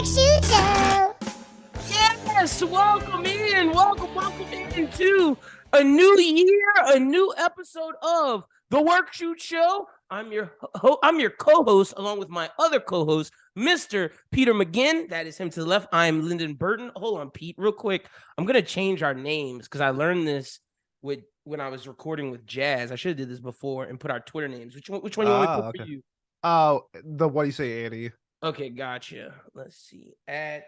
Workshoot Show. Yes, welcome into a new year, a new episode of the Workshoot Show. I'm your co-host, along with my other co-host, Mr. Peter McGinn. That is him to the left. I'm Lyndon Burton. Hold on, Pete, real quick. I'm gonna change our names because I learned this when I was recording with Jazz. I should have did this before and put our Twitter names. Which one you want me to put for you? Oh, what do you say, Annie? Okay, gotcha. Let's see. At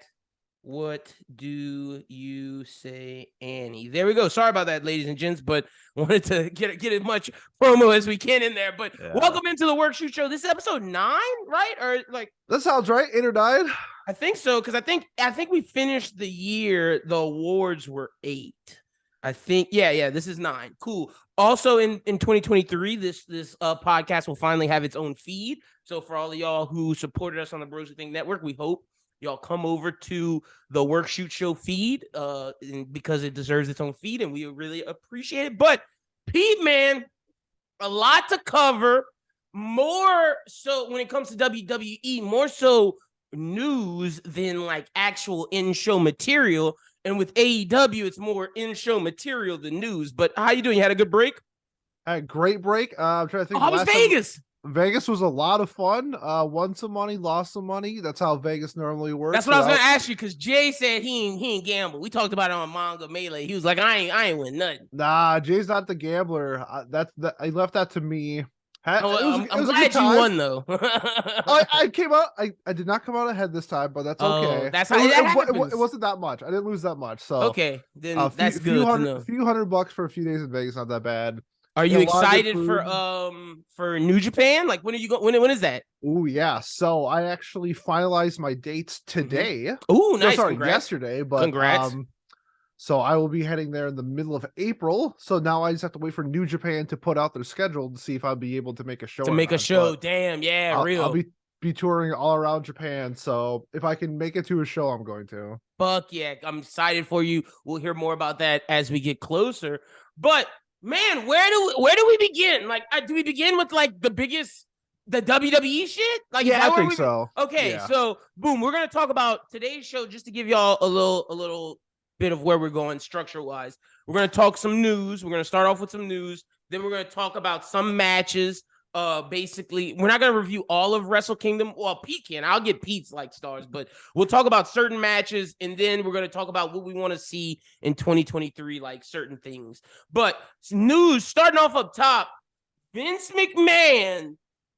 what do you say, Annie? There we go. Sorry about that, ladies and gents, but wanted to get as much promo as we can in there. But welcome into the Workshoot Show. This is episode 9, right? Or like that sounds right. 8 or 9. I think so, because I think we finished the year. The awards were 8. I think, yeah, this is 9. Cool. Also in 2023, this podcast will finally have its own feed. So for all of y'all who supported us on the BrosWhoThink network, we hope y'all come over to the Workshoot Show feed because it deserves its own feed, and we really appreciate it. But Pete, man, a lot to cover. More so when it comes to WWE, more so news than like actual in-show material. And with AEW, it's more in-show material than news. But how you doing? You had a good break? I had a great break. I'm trying to think. How was Vegas? Vegas was a lot of fun. Won some money, lost some money. That's how Vegas normally works. That's what I was gonna ask you, because Jay said he ain't gamble. We talked about it on Manga Melee. He was like, I ain't win nothing. Nah, Jay's not the gambler. I left that to me. I'm glad you won though. I came out. I did not come out ahead this time, but that's okay. That's how it wasn't that much. I didn't lose that much. So okay, then that's good to know. A few $100 for a few days in Vegas, not that bad. Are you excited for New Japan? Like, when are you going? When is that? Oh yeah. So I actually finalized my dates today. Oh, nice. No, sorry, yesterday. But congrats. So I will be heading there in the middle of April. So now I just have to wait for New Japan to put out their schedule to see if I'll be able to make a show. Damn, yeah, I'll be touring all around Japan. So if I can make it to a show, I'm going to. Fuck yeah, I'm excited for you. We'll hear more about that as we get closer. But man, where do we begin? Like, do we begin with like the WWE shit? Like, yeah, I think so. Okay, yeah. So boom, we're gonna talk about today's show just to give y'all a little bit of where we're going structure wise. We're gonna talk some news. We're gonna start off with some news. Then we're gonna talk about some matches. Basically, we're not gonna review all of Wrestle Kingdom. Well, Pete can. I'll get Pete's like stars, but we'll talk about certain matches, and then we're gonna talk about what we want to see in 2023, like certain things. But news starting off up top, Vince McMahon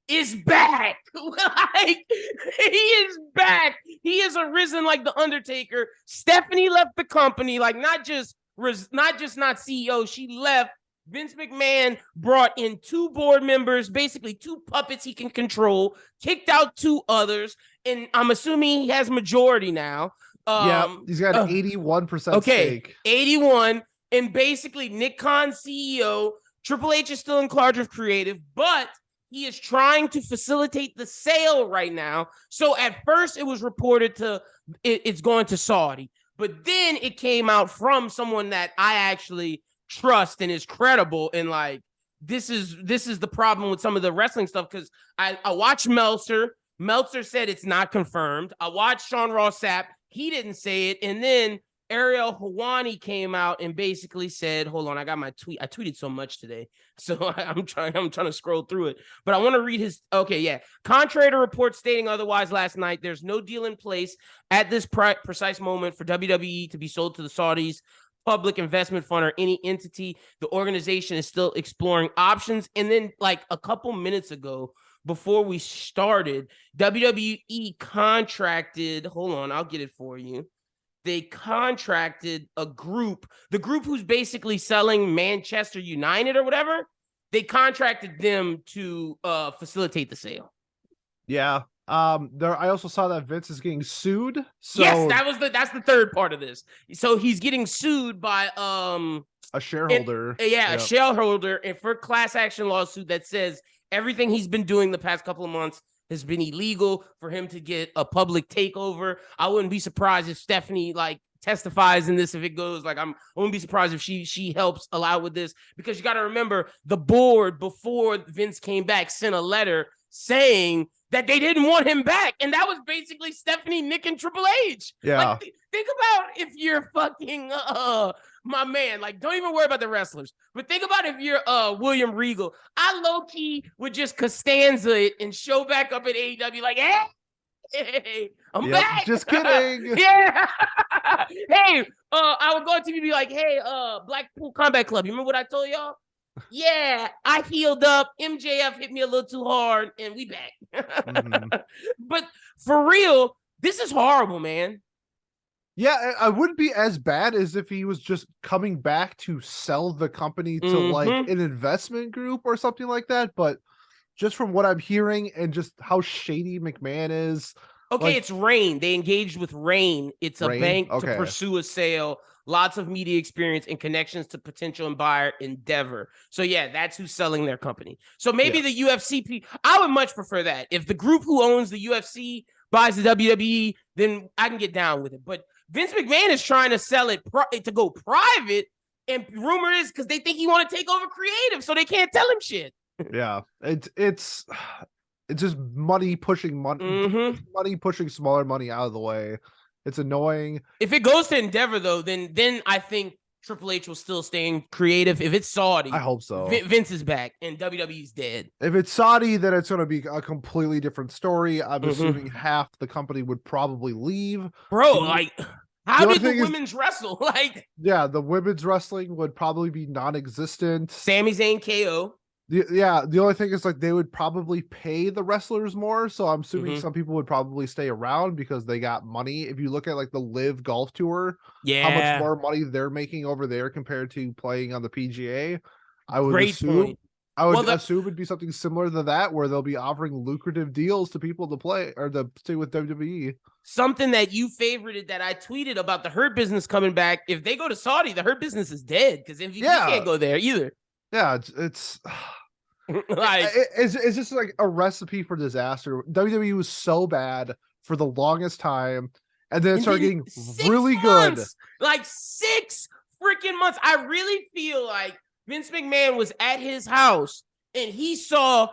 is back. Like, he is back. He has arisen like the Undertaker. Stephanie left the company, like not just CEO. She left. Vince McMahon brought in 2 board members, basically 2 puppets he can control, kicked out 2 others, and I'm assuming he has majority now. Yeah, he's got an 81% stake. 81, and basically Nick Khan, CEO, Triple H is still in charge of creative, but he is trying to facilitate the sale right now. So at first it was reported it's going to Saudi, but then it came out from someone that I actually trust and is credible, and like this is the problem with some of the wrestling stuff, because I watched Meltzer said it's not confirmed. I watched Sean Ross Sapp, he didn't say it, and then Ariel Helwani came out and basically said, hold on, I got my tweet. I tweeted so much today, so I'm trying to scroll through it, but I want to read his. Okay, yeah. Contrary to reports stating otherwise last night, there's no deal in place at this precise moment for WWE to be sold to the Saudis public investment fund or any entity. The organization is still exploring options. And then like a couple minutes ago, before we started, WWE contracted, hold on, I'll get it for you. They contracted the group who's basically selling Manchester United or whatever. They contracted them to facilitate the sale. Yeah. I also saw that Vince is getting sued. So yes, that's the third part of this. So he's getting sued by a shareholder. A shareholder, and for class action lawsuit that says everything he's been doing the past couple of months has been illegal for him to get a public takeover. I wouldn't be surprised if Stephanie like testifies in this if it goes. Like I wouldn't be surprised if she helps allow with this, because you got to remember the board before Vince came back sent a letter saying that they didn't want him back. And that was basically Stephanie, Nick, and Triple H. Yeah. Like, think about if you're fucking my man. Like, don't even worry about the wrestlers. But think about if you're William Regal. I low-key would just Costanza it and show back up at AEW like, hey, I'm back. Just kidding. Yeah. Hey, I would go on TV and be like, hey, Blackpool Combat Club, you remember what I told y'all? Yeah, I healed up. MJF hit me a little too hard, and we back. But for real, this is horrible, man. Yeah, I wouldn't be as bad as if he was just coming back to sell the company to like an investment group or something like that. But just from what I'm hearing and just how shady McMahon is. Okay, like, it's Rain. They engaged with Rain. It's a bank to pursue a sale. Lots of media experience and connections to potential buyer Endeavor. So yeah, that's who's selling their company. So maybe the UFC, I would much prefer that. If the group who owns the UFC buys the WWE, then I can get down with it. But Vince McMahon is trying to sell it to go private, and rumor is because they think he want to take over creative, so they can't tell him shit. Yeah, it's just money pushing money pushing smaller money out of the way. It's annoying. If it goes to Endeavor, though, then I think Triple H will still stay in creative. If it's Saudi, I hope so. Vince is back and WWE's dead. If it's Saudi, then it's going to be a completely different story. I'm assuming half the company would probably leave. Bro, like, how did the women's wrestle? Like, yeah, the women's wrestling would probably be non-existent. Sami Zayn KO. The only thing is like they would probably pay the wrestlers more, so I'm assuming some people would probably stay around because they got money. If you look at like the Live Golf Tour, how much more money they're making over there compared to playing on the PGA, I would assume it'd be something similar to that, where they'll be offering lucrative deals to people to play or to stay with WWE. Something that you favorited that I tweeted about the Hurt Business coming back. If they go to Saudi, the Hurt Business is dead because MVP can't go there either. Yeah, it's like it's just like a recipe for disaster. WWE was so bad for the longest time, and then it started getting really good. Like 6 freaking months. I really feel like Vince McMahon was at his house and he saw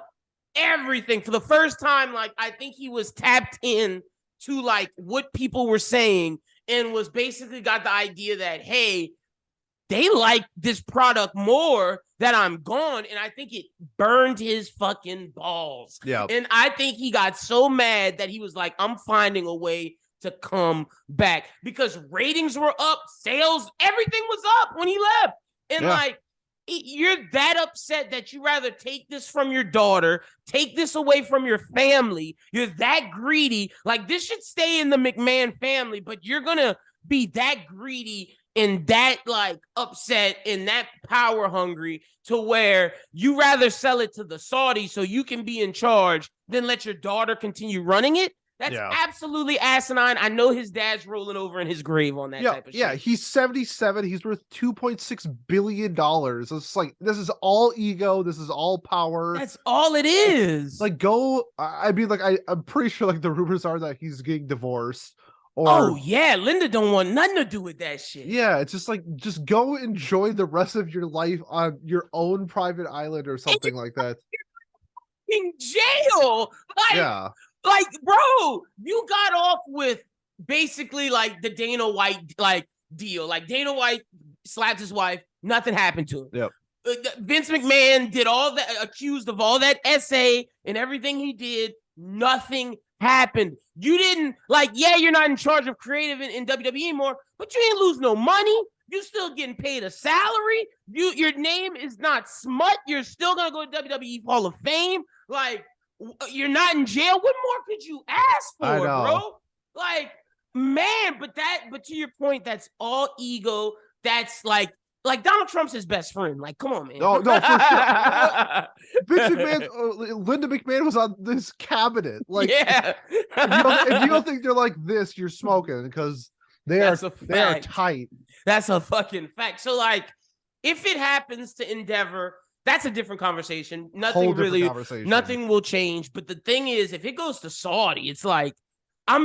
everything for the first time. Like, I think he was tapped in to like what people were saying and was basically got the idea that, hey, they like this product more that I'm gone. And I think it burned his fucking balls. Yeah. And I think he got so mad that he was like, I'm finding a way to come back, because ratings were up, sales, everything was up when he left. And like, you're that upset that you rather take this from your daughter, take this away from your family. You're that greedy. Like, this should stay in the McMahon family, but you're going to be that greedy and that like upset and that power hungry to where you rather sell it to the Saudis so you can be in charge than let your daughter continue running it. That's absolutely asinine. I know his dad's rolling over in his grave on that type of shit. Yeah, he's 77. He's worth $2.6 billion. It's like, this is all ego. This is all power. That's all it is. Like, I'm pretty sure like the rumors are that he's getting divorced. Linda don't want nothing to do with that shit. Yeah, it's just like, just go enjoy the rest of your life on your own private island or something like that. In jail. Like, bro, you got off with basically like the Dana White like deal. Like, Dana White slapped his wife, nothing happened to him. Yep. Vince McMahon did all that, accused of all that essay and everything he did, nothing happened. You didn't you're not in charge of creative in WWE anymore, but you ain't lose no money. You still getting paid a salary. Your name is not smut. You're still gonna go to WWE Hall of Fame. Like, you're not in jail. What more could you ask for, bro? Like, man, but to your point, that's all ego. That's like Donald Trump's his best friend. Like, come on, man. No, for sure. Vince McMahon, Linda McMahon was on this cabinet. Like, if you don't think they're like this, you're smoking, because they are tight. That's a fucking fact. So, like, if it happens to Endeavor, that's a different conversation. Nothing will change. But the thing is, if it goes to Saudi, it's like,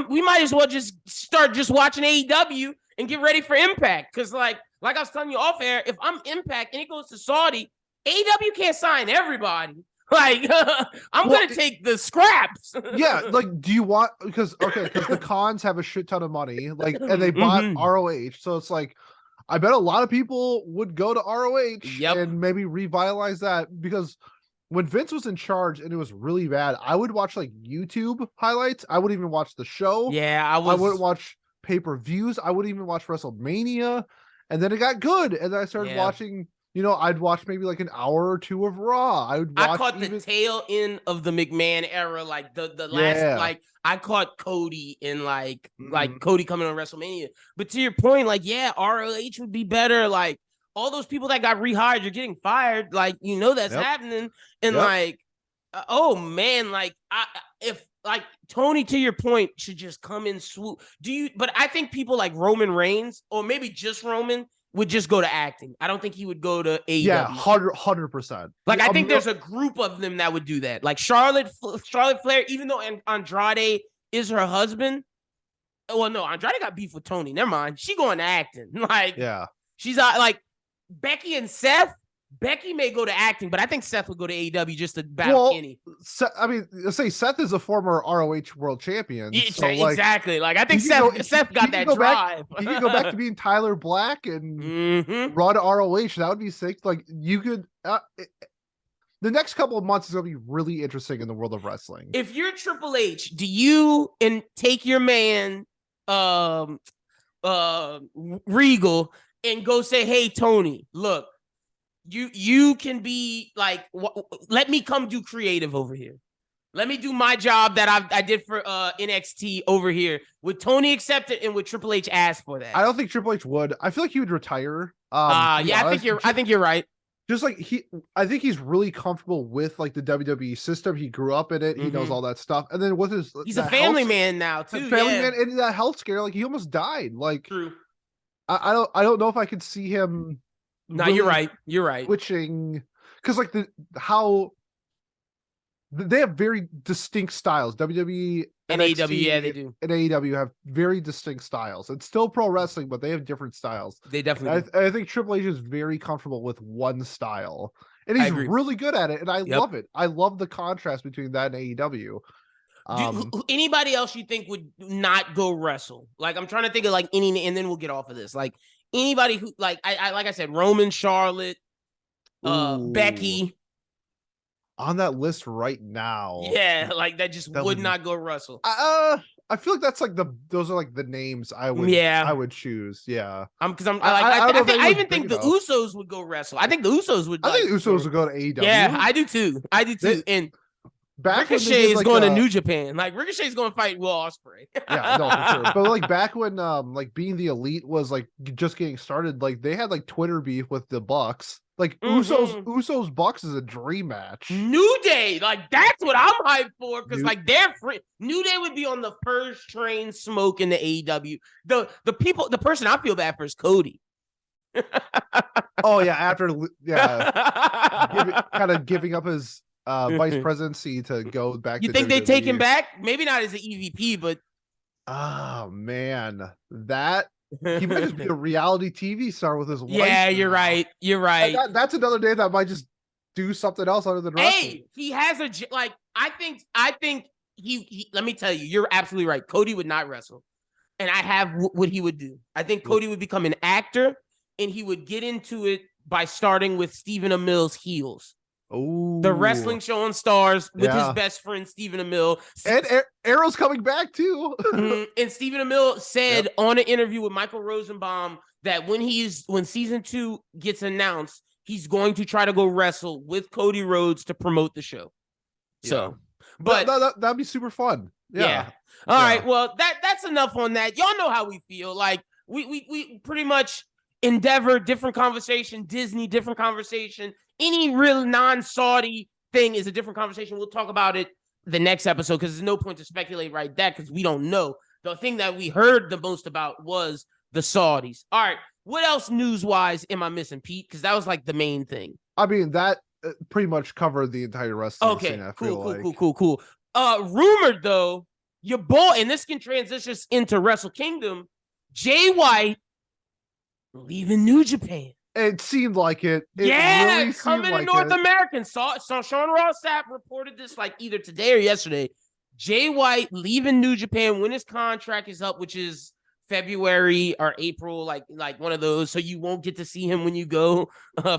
we might as well just start just watching AEW and get ready for Impact. Because like I was telling you off air, if I'm Impact and it goes to Saudi, AEW can't sign everybody. Like, I'm gonna take the scraps. Yeah, like, do you want because the cons have a shit ton of money, like, and they bought ROH, so it's like, I bet a lot of people would go to ROH and maybe revitalize that, because when Vince was in charge and it was really bad, I would watch like YouTube highlights. I wouldn't even watch the show. Yeah, I wouldn't watch pay-per-views. I wouldn't even watch WrestleMania. And then it got good, and then I started watching. I'd watch maybe like an hour or two of Raw. I caught the tail end of the McMahon era, like the last, like I caught Cody in like Cody coming on WrestleMania. But to your point, like, ROH would be better. Like, all those people that got rehired, you're getting fired. Like, that's happening. And like, oh man, like if like Tony, to your point, should just come in swoop. But I think people like Roman Reigns, or maybe just Roman, would just go to acting. I don't think he would go to AEW. Yeah, 100%. Like, I think there's a group of them that would do that. Like Charlotte Flair, even though Andrade is her husband. Well, no, Andrade got beef with Tony. Never mind. She going to acting. Like, she's like Becky and Seth. Becky may go to acting, but I think Seth would go to AEW just to battle Kenny. Seth is a former ROH world champion. So exactly. Like, I think Seth got that drive. He could go back to being Tyler Black and run ROH. That would be sick. Like, you could. The next couple of months is going to be really interesting in the world of wrestling. If you're Triple H, do you take your man Regal and go say, "Hey, Tony, look, you can be like, let me come do creative over here. Let me do my job that I did for NXT over here." Would Tony accept it, and would Triple H ask for that? I don't think Triple H would. I feel like he would retire. I think you're right. Just like I think he's really comfortable with like the WWE system. He grew up in it. He knows all that stuff. And then with he's a family man now too. Family man, and that health scare, like, he almost died. Like, true. I don't know if I could see him. No, really, you're right. Switching, because like how they have very distinct styles. WWE and AEW, they do. And AEW have very distinct styles. It's still pro wrestling, but they have different styles. They definitely do. I think Triple H is very comfortable with one style, and he's really good at it. And I love it. I love the contrast between that and AEW. Anybody else you think would not go wrestle? Like, I'm trying to think of like any, and then we'll get off of this. Like, anybody who, like I said, Roman, Charlotte, Becky. On that list right now. Yeah, like that would not go wrestle. I feel like that's like those are like the names I would choose. Yeah. I even think the Usos would go wrestle. I think the Usos would. I think the Usos would go to AEW. Yeah, I do too. And Ricochet is going to New Japan. Like, Ricochet's going to fight Will Ospreay. Yeah, no, for sure. But like back when like being the Elite was like just getting started, like they had like Twitter beef with the Bucks. Like Usos Bucks is a dream match. New Day, like that's what I'm hyped for, because like they're free. New Day would be on the first train smoking the AEW. The person I feel bad for is Cody. Oh yeah, after kind of giving up his vice presidency to go back. You think they take him back? Maybe not as an EVP, but oh man, that. He might just be a reality TV star with his wife. Yeah, you're right. That's another day that might just do something else other than wrestling. Hey, he has I think he let me tell you, you're absolutely right. Cody would not wrestle. And I have what he would do. I think Cody would become an actor, and he would get into it by starting with Stephen Amell's heels. Oh, the wrestling show on Stars with his best friend Stephen Amell, and Arrow's coming back too. And Stephen Amell said on an interview with Michael Rosenbaum that when season 2 gets announced, he's going to try to go wrestle with Cody Rhodes to promote the show. Yeah. So, but that'd be super fun. Yeah. All right. Well, that's enough on that. Y'all know how we feel. Like we pretty much Endeavor, different conversation. Disney, different conversation. Any real non-Saudi thing is a different conversation. We'll talk about it the next episode, because there's no point to speculate right there, because we don't know. The thing that we heard the most about was the Saudis. All right. What else news-wise am I missing, Pete? Because that was like the main thing. I mean, that pretty much covered the entire wrestling scene. Cool. Rumored, though, your boy, and this can transition into Wrestle Kingdom, Jay White leaving New Japan. It seemed like it. Really coming to North American. Saw Sean Ross Sapp reported this like either today or yesterday. Jay White leaving New Japan when his contract is up, which is February or April, like one of those. So you won't get to see him when you go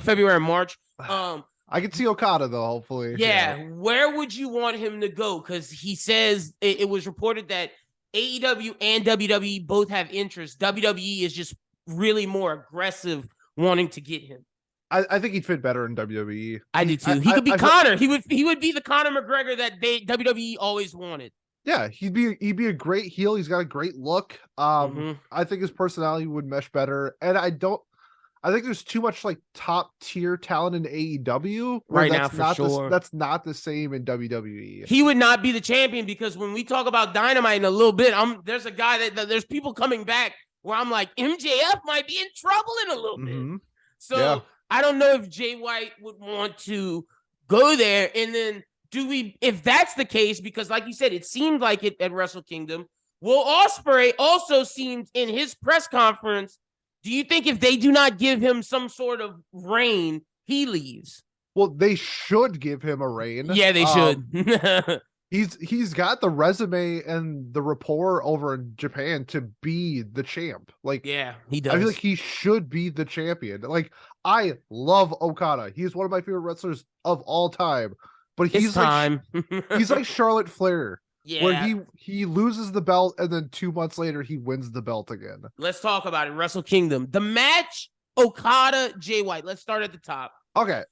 February and March. I can see Okada though, hopefully. Yeah, where would you want him to go? Because he says it was reported that AEW and WWE both have interest. WWE is just really more aggressive wanting to get him. I think he'd fit better in WWE. I do too. He could be Conor. He would be the Conor McGregor that WWE always wanted. Yeah, he'd be a great heel. He's got a great look. I think his personality would mesh better. And I think there's too much like top tier talent in AEW right now for sure. That's not the same in WWE. He would not be the champion because when we talk about Dynamite in a little bit, there's a guy that there's people coming back where I'm like, MJF might be in trouble in a little bit. So I don't know if Jay White would want to go there. And then if that's the case, because like you said, it seemed like it at Wrestle Kingdom. Will Ospreay also seemed in his press conference. Do you think if they do not give him some sort of reign, he leaves? Well, they should give him a reign. Yeah, they should. He's got the resume and the rapport over in Japan to be the champ. Like, yeah, he does. I feel like he should be the champion. Like, I love Okada. He's one of my favorite wrestlers of all time. But he's like Charlotte Flair. Yeah. Where he loses the belt and then 2 months later he wins the belt again. Let's talk about it. Wrestle Kingdom. The match, Okada, Jay White. Let's start at the top. Okay.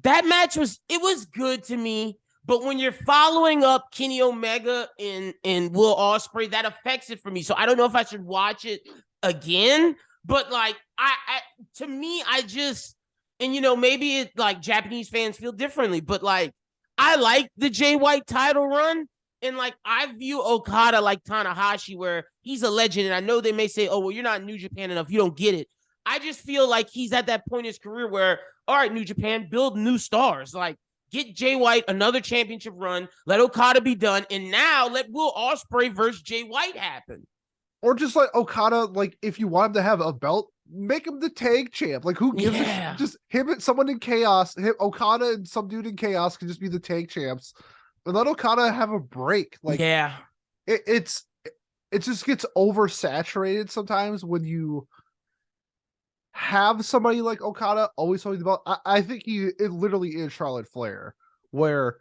That match was good to me. But when you're following up Kenny Omega and Will Ospreay, that affects it for me. So I don't know if I should watch it again. But like to me, maybe it like Japanese fans feel differently. But like I like the Jay White title run. And like I view Okada like Tanahashi, where he's a legend. And I know they may say, oh, well, you're not New Japan enough. You don't get it. I just feel like he's at that point in his career where, all right, New Japan, build new stars. Like, get Jay White another championship run. Let Okada be done. And now let Will Ospreay versus Jay White happen. Or just like Okada, like if you want him to have a belt, make him the tag champ. Like who gives just him and someone in Chaos, Okada and some dude in Chaos can just be the tag champs. And let Okada have a break. Like it just gets oversaturated sometimes when you have somebody like Okada always holding the belt. I think it literally is Charlotte Flair, where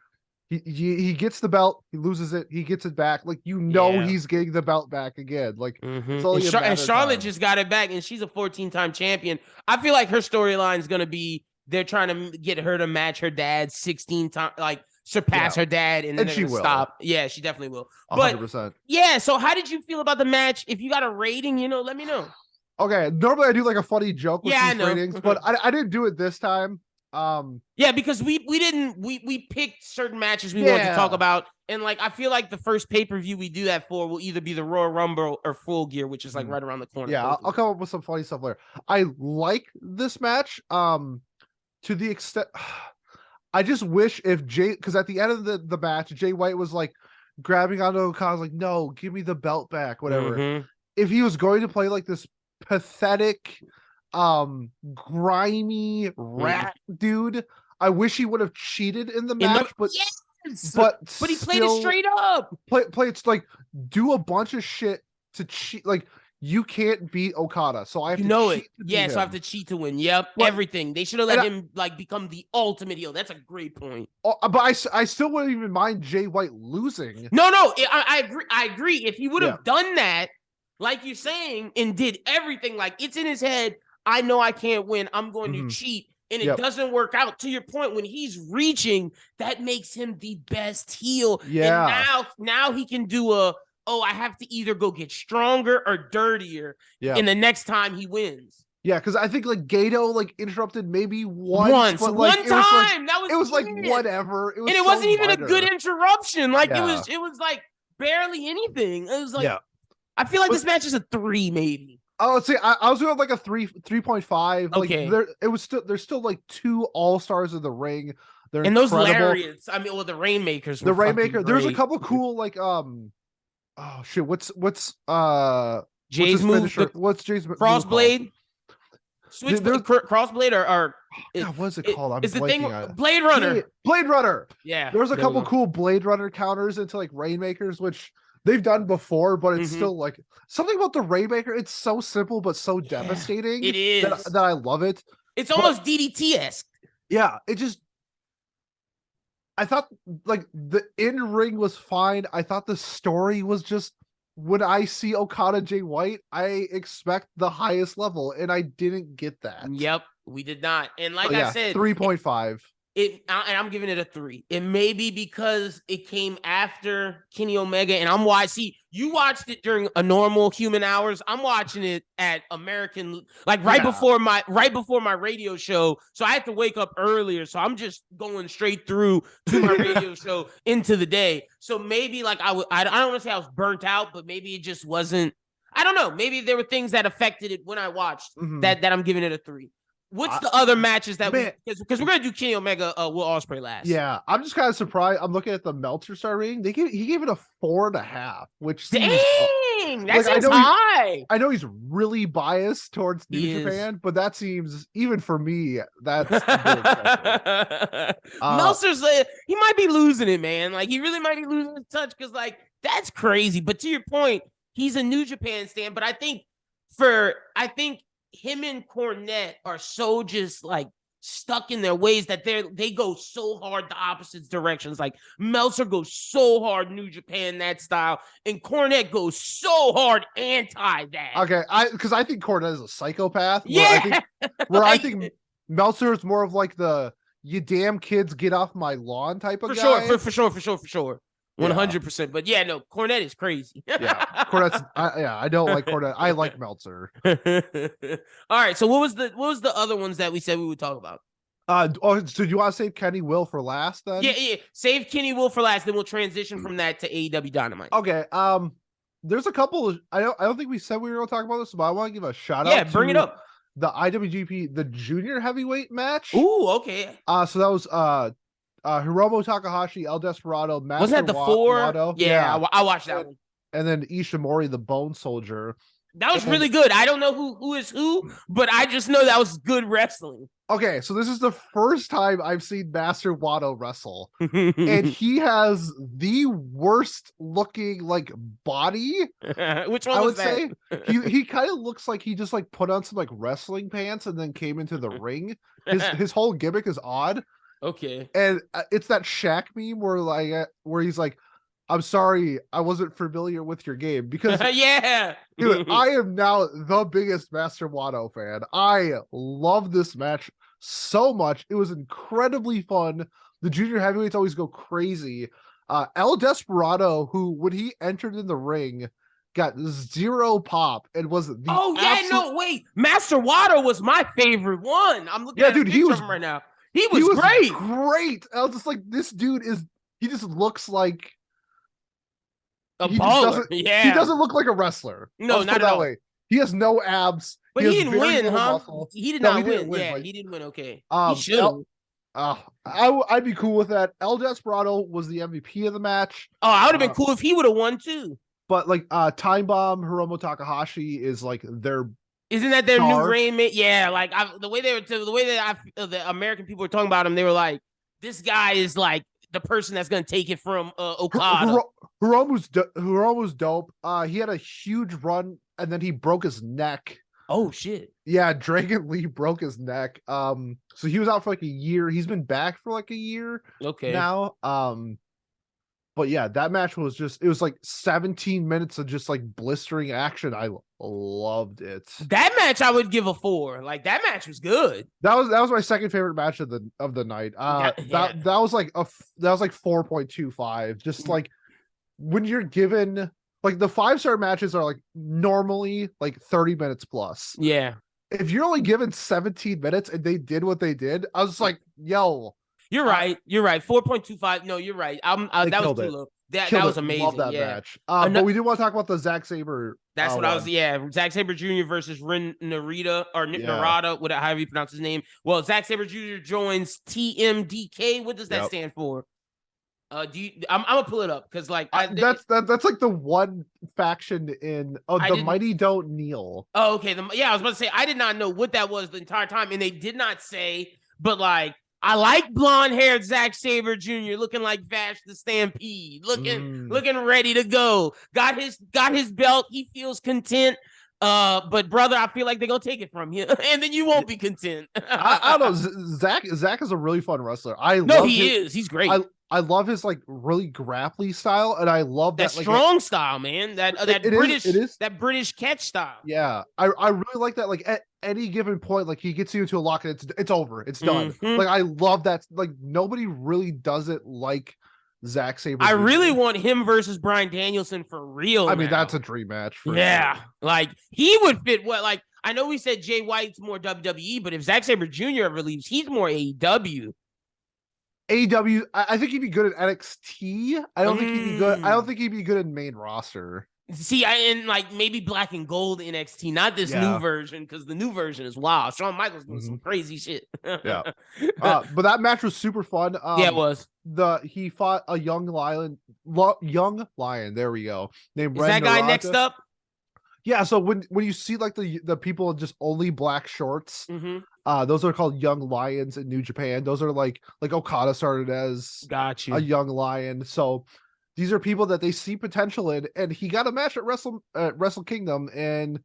he gets the belt, he loses it, he gets it back. Like he's getting the belt back again. Like and Charlotte just got it back, and she's a 14-time champion. I feel like her storyline is gonna be they're trying to get her to match her dad 16 times, like surpass her dad, and then she will stop. Yeah, she definitely will. 100%. But yeah, so how did you feel about the match? If you got a rating, let me know. Okay, normally I do like a funny joke with these ratings, but I didn't do it this time. Because we picked certain matches we wanted to talk about, and like I feel like the first pay-per-view we do that for will either be the Royal Rumble or Full Gear, which is like right around the corner. Yeah, I'll come up with some funny stuff later. I like this match to the extent I just wish if because at the end of the match, Jay White was like grabbing onto Okada, like, no, give me the belt back, whatever. If he was going to play like this pathetic, grimy rat dude, I wish he would have cheated in the match, but he played it straight up. Play it's like do a bunch of shit to cheat. Like you can't beat Okada, so I have to cheat to beat him. So I have to cheat to win. Yep, everything. They should have let him like become the ultimate heel. That's a great point. But I still wouldn't even mind Jay White losing. No, I agree. I agree. If he would have done that, like you're saying, and did everything, like it's in his head, I know I can't win. I'm going to cheat. And it doesn't work out. To your point, when he's reaching, that makes him the best heel. Yeah. And now he can do I have to either go get stronger or dirtier in the next time he wins. Yeah, because I think like Gato like interrupted maybe once, but like, one time. It was like whatever. It wasn't even a good interruption. Like it was like barely anything. It was like I feel like this match is a 3 maybe. I would say I was doing like a 3.5. Okay. Like there's still like 2 all-stars in the ring. They're and incredible. Those lariats. I mean, the Rainmakers. The Rainmaker. There's a couple cool like oh shit, what's Jay's move? What's Jay's Frostblade? Crossblade or God, what is it called? I'm blanking on it. Blade Runner. Blade Runner. Yeah. There's a couple cool Blade Runner counters into like Rainmakers, which they've done before, but it's still like something about the Rainmaker. It's so simple but so devastating. It is that I love it. It's almost DDT-esque. Yeah, I thought like the in-ring was fine. I thought the story was just, when I see Okada Jay White, I expect the highest level, and I didn't get that. Yep, we did not. And like I said, 3.5. And I'm giving it a 3. It may be because it came after Kenny Omega, and I'm watching. See, you watched it during a normal human hours. I'm watching it at American, like right before my radio show. So I have to wake up earlier. So I'm just going straight through to my radio show into the day. So maybe like I don't want to say I was burnt out, but maybe it just wasn't. I don't know. Maybe there were things that affected it when I watched that I'm giving it a 3. What's the other matches that because we're gonna do Kenny Omega, Will Ospreay last? Yeah, I'm just kind of surprised. I'm looking at the Meltzer star rating. He gave it a 4.5, which seems, that seems high. I know he's really biased towards New Japan, but that seems, even for me, that's a bit Meltzer's he might be losing it, man. Like he really might be losing his touch because like that's crazy. But to your point, he's a New Japan stan. But I think him and Cornette are so just like stuck in their ways that they go so hard the opposite directions. Like Meltzer goes so hard New Japan that style, and Cornette goes so hard anti that. Okay, because I think Cornette is a psychopath. Yeah, I think Meltzer is more of like the "you damn kids get off my lawn" type of guy. For sure. 100%. But yeah, no, Cornette is crazy. Yeah, Cornette's. I don't like Cornette. I like Meltzer. All right. So what was the other ones that we said we would talk about? So do you want to save Kenny Will for last then? Yeah. Save Kenny Will for last, then we'll transition from that to AEW Dynamite. Okay. There's a couple. I don't think we said we were going to talk about this, but I want to give a shout out. Yeah, bring it up. The IWGP, the junior heavyweight match. Ooh, okay. So that was Hiromu Takahashi, El Desperado, Master Wasn't that the 4? Wado. Yeah, I watched that one. And then Ishimori, the Bone Soldier. That was really good. I don't know who is who, but I just know that was good wrestling. Okay, so this is the first time I've seen Master Wado wrestle, and he has the worst looking like body. Which one was that? Say he kind of looks like he just like put on some like wrestling pants and then came into the ring. His whole gimmick is odd. Okay. And it's that Shaq meme where he's like, "I'm sorry, I wasn't familiar with your game," because yeah, dude, I am now the biggest Master Wado fan. I love this match so much. It was incredibly fun. The junior heavyweights always go crazy. El Desperado, who when he entered in the ring, got 0 pop and was wait, Master Wado was my favorite one. I'm looking at a picture of him right now. He was great. Great. I was just like, this dude he just looks like a baller. He doesn't look like a wrestler. No, not at all. Way. He has no abs. But he didn't win, huh? Muscle. He did not win. Yeah, he didn't win. Okay. He should. I'd be cool with that. El Desperado was the MVP of the match. Oh, I would have been cool if he would have won too. But like Time Bomb, Hiromu Takahashi is like their. Isn't that their new Rain Man? Yeah, like the way the American people were talking about him, they were like, "This guy is like the person that's going to take it from Okada." Hiromu's dope. He had a huge run, and then he broke his neck. Oh shit! Yeah, Dragon Lee broke his neck. So he was out for like a year. He's been back for like a year. Okay. Now, but yeah, that match was it was like 17 minutes of just like blistering action. I loved it. That match I would give a 4. Like that match was good. That was my second favorite match of the night. That was like 4.25. Just like when you're given like the 5-star matches are like normally like 30 minutes plus. Yeah. If you're only given 17 minutes and they did what they did, I was like, yo. You're right. 4.25. No, you're right. That was too low. That was amazing. Love that match. But we do want to talk about the Zack Sabre. That's what I was. Yeah, Zack Sabre Jr. versus Ren Narita or Narada, however you pronounce his name. Well, Zack Sabre Jr. joins TMDK. What does that stand for? I'm gonna pull it up because like that's like the one faction in the Mighty Don't Kneel. Oh, okay. I was about to say I did not know what that was the entire time, and they did not say. But like, I like blonde-haired Zack Sabre Jr. looking like Vash the Stampede, looking ready to go. Got his belt. He feels content. But brother, I feel like they're gonna take it from you, and then you won't be content. I don't know. Zack is a really fun wrestler. He's great. I love his like really grapply style, and I love that strong style, man. That British catch style. Yeah, I really like that. Like at any given point, like he gets you into a lock and it's over, it's done. Like I love that. Like nobody really does it like Zack Sabre. I really want him versus Bryan Danielson for real. I mean, that's a dream match. Sure. Like he would fit. What like I know we said Jay White's more WWE, but if Zack Sabre Jr. ever leaves, he's more AEW. AEW, I think he'd be good at NXT. I don't think he'd be good. I don't think he'd be good in main roster. See, and like maybe Black and Gold NXT, not this new version, because the new version is wild. Shawn Michaels doing some crazy shit. But that match was super fun. It was. He fought a young lion. There we go. Named Is that guy next up? Yeah. So when you see like the people in just only black shorts, those are called young lions in New Japan. Those are like Okada started as a young lion. So these are people that they see potential in, and he got a match at Wrestle Kingdom, and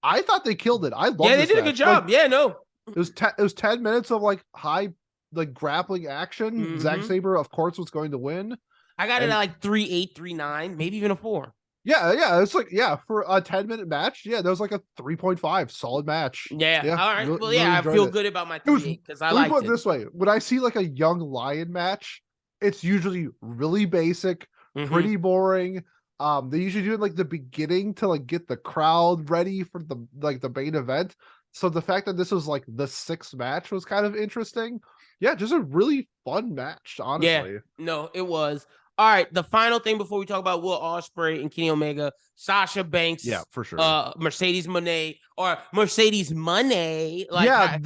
I thought they killed it. I love. Yeah, they did a good job. Like, it was 10 minutes of like high like grappling action. Zack Sabre, of course, was going to win. I got it at like 3.8, 3.9, maybe even a 4. Yeah, it's like for a 10-minute match. Yeah, that was like a 3.5, solid match. Yeah. All right. Really I feel good about my 3.8 because I like it. This way, when I see like a young lion match, it's usually really basic, pretty boring. They usually do it like the beginning to like get the crowd ready for the main event. So the fact that this was like the 6th match was kind of interesting. Yeah, just a really fun match, honestly. Yeah, no, it was. All right, the final thing before we talk about Will Ospreay and Kenny Omega, Sasha Banks, for sure. Mercedes Moné or Mercedes Money. Like, yeah,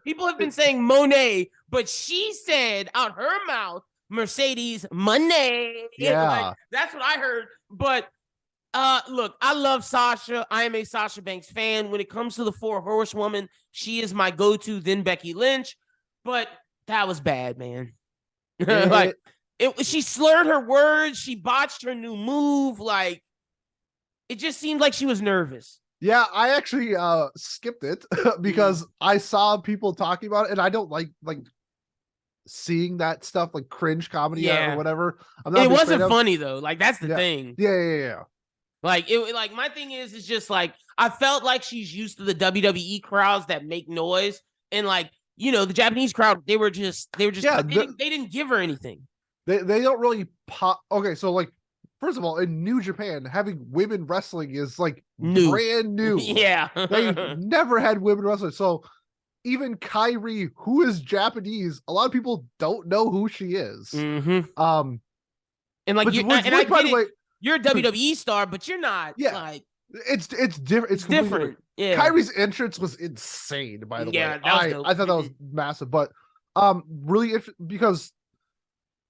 people have been saying Monet, but she said out her mouth Mercedes Money. Yeah, like, that's what I heard. But look, I love Sasha. I am a Sasha Banks fan. When it comes to the 4 Horsewoman, she is my go-to. Then Becky Lynch, but that was bad, man. Like she slurred her words, she botched her new move, like it just seemed like she was nervous. Yeah, I actually skipped it because I saw people talking about it, and I don't like seeing that stuff, like cringe comedy or whatever. It wasn't funny though. Like that's the thing. Yeah. Like it like my thing is just like I felt like she's used to the WWE crowds that make noise, and like the Japanese crowd, they didn't give her anything. They don't really pop. Okay, so like first of all, in New Japan, having women wrestling is like brand new. Yeah, they never had women wrestling. So even Kairi, who is Japanese, a lot of people don't know who she is. And like I get it, you're a WWE star, but you're not. Yeah, like it's different. It's different. Yeah, Kairi's entrance was insane. By the way, I thought that was massive, but really, because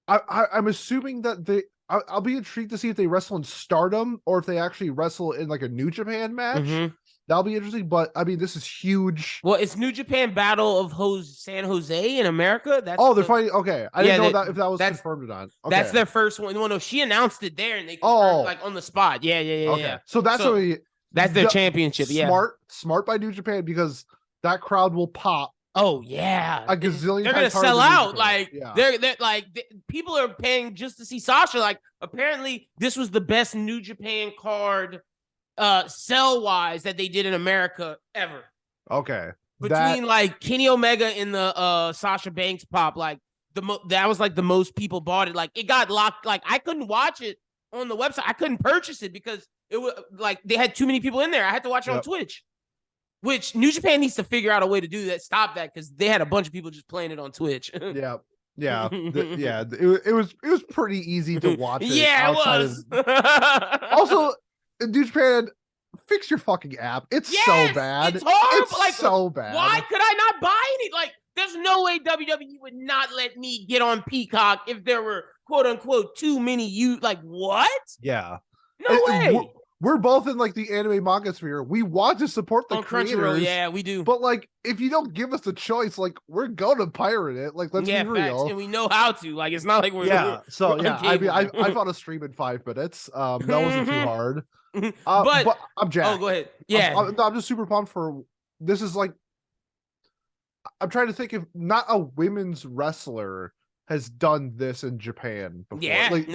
I'm assuming that I'll be intrigued to see if they wrestle in Stardom or if they actually wrestle in like a New Japan match. That'll be interesting. But I mean, this is huge. Well, it's New Japan Battle of San Jose in America. They're fighting. Okay, I didn't know if that was confirmed or not. Okay. That's their first one. No, she announced it there, and they confirmed, like on the spot. Yeah. Okay. So that's that's their championship. Smart by New Japan, because that crowd will pop. Oh yeah, a gazillion. They're gonna sell out. Like they're like people are paying just to see Sasha. Like apparently this was the best New Japan card sell wise that they did in America ever. Okay, between like Kenny Omega and the Sasha Banks pop, like that was like the most people bought it. Like it got locked. Like I couldn't watch it on the website. I couldn't purchase it because it was like they had too many people in there. I had to watch it on Twitch. Which New Japan needs to figure out a way to do that. Stop that, because they had a bunch of people just playing it on Twitch. Yeah. It was pretty easy to watch. Yeah, it was. Also, New Japan, fix your fucking app. It's so bad. It's horrible. It's so bad. Why could I not buy any? Like There's no way WWE would not let me get on Peacock if there were quote unquote too many like what? Yeah. No way. We're both in like the anime manga sphere. We want to support the creators. Yeah, we do. But like, if you don't give us the choice, like we're gonna pirate it. Like, let's be real. Facts. And we know how to. Like, it's not like we're I mean, I found a stream in 5 minutes. That wasn't too hard. But I'm jacked. Oh, go ahead. Yeah, I'm just super pumped for this. Is like, I'm trying to think if not a women's wrestler has done this in Japan before. Yeah, like